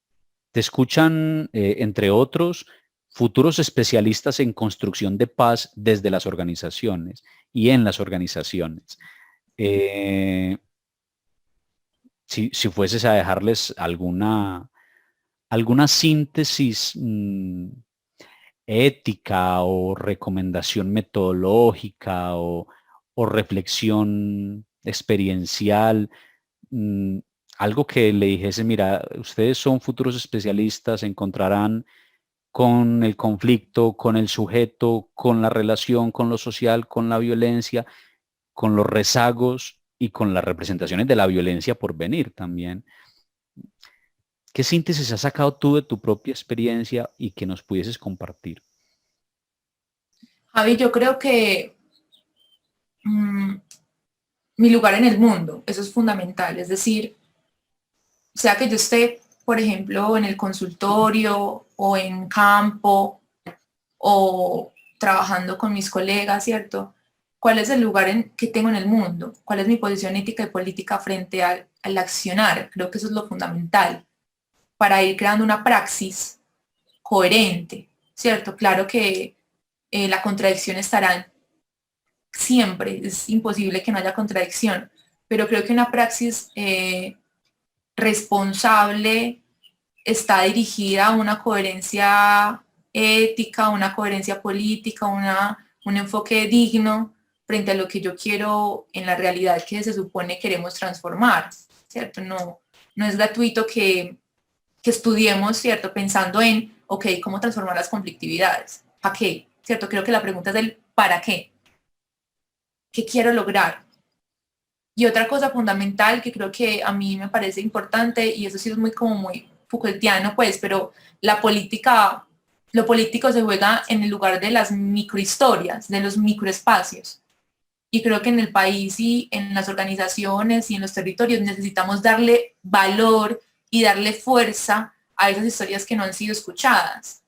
te escuchan, entre otros, futuros especialistas en construcción de paz desde las organizaciones y en las organizaciones. Eh, si fueses a dejarles alguna síntesis ética o recomendación metodológica o reflexión experiencial, mm, algo que le dijese, mira, ustedes son futuros especialistas, encontrarán con el conflicto, con el sujeto, con la relación, con lo social, con la violencia, con los rezagos y con las representaciones de la violencia por venir también. ¿Qué síntesis has sacado tú de tu propia experiencia y que nos pudieses compartir? Javi, yo creo que mi lugar en el mundo, eso es fundamental. Es decir, sea que yo esté, por ejemplo, en el consultorio o en campo o trabajando con mis colegas, ¿cierto? ¿Cuál es el lugar que tengo en el mundo? ¿Cuál es mi posición ética y política frente al accionar? Creo que eso es lo fundamental para ir creando una praxis coherente, ¿cierto? Claro que la contradicción estará siempre, es imposible que no haya contradicción, pero creo que una praxis responsable está dirigida a una coherencia ética, una coherencia política, un enfoque digno frente a lo que yo quiero en la realidad que se supone queremos transformar, ¿cierto? No es gratuito que estudiemos, ¿cierto? Pensando en, ok, ¿cómo transformar las conflictividades? ¿Para qué? ¿Cierto? Creo que la pregunta es del ¿para qué? ¿Qué quiero lograr? Y otra cosa fundamental que creo que a mí me parece importante, y eso sí es muy Foucaultiano, pues, pero la política, lo político se juega en el lugar de las microhistorias, de los microespacios. Y creo que en el país y en las organizaciones y en los territorios necesitamos darle valor y darle fuerza a esas historias que no han sido escuchadas,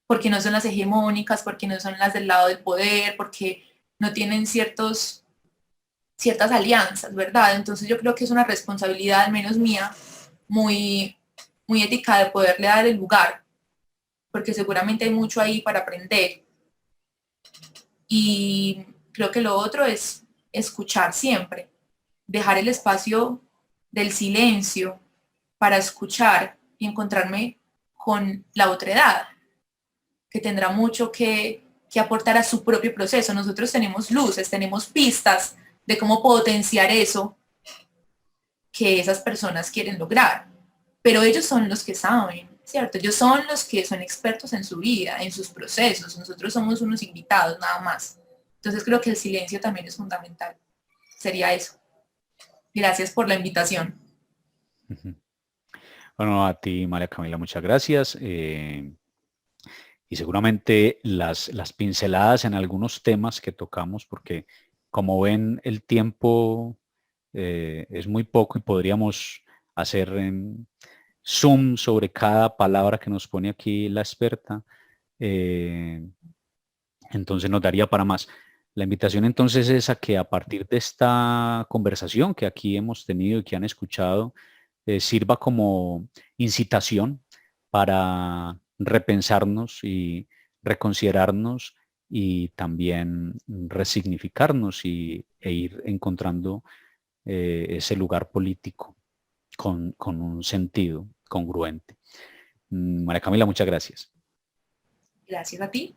porque no son las hegemónicas, porque no son las del lado del poder, porque no tienen ciertas alianzas, ¿verdad? Entonces yo creo que es una responsabilidad, al menos mía, muy ética de poderle dar el lugar, porque seguramente hay mucho ahí para aprender. Y creo que lo otro es escuchar siempre, dejar el espacio del silencio para escuchar y encontrarme con la otredad, que tendrá mucho que aportar a su propio proceso. Nosotros tenemos luces, tenemos pistas de cómo potenciar eso que esas personas quieren lograr, pero ellos son los que saben, ¿cierto? Ellos son los que son expertos en su vida, en sus procesos. Nosotros somos unos invitados nada más. Entonces creo que el silencio también es fundamental. Sería eso. Gracias por la invitación. Bueno, a ti, María Camila, muchas gracias. Y seguramente las pinceladas en algunos temas que tocamos, porque como ven, el tiempo es muy poco y podríamos hacer zoom sobre cada palabra que nos pone aquí la experta. Entonces nos daría para más. La invitación entonces es a que a partir de esta conversación que aquí hemos tenido y que han escuchado, sirva como incitación para repensarnos y reconsiderarnos y también resignificarnos e ir encontrando ese lugar político con un sentido congruente. María Camila, muchas gracias. Gracias a ti.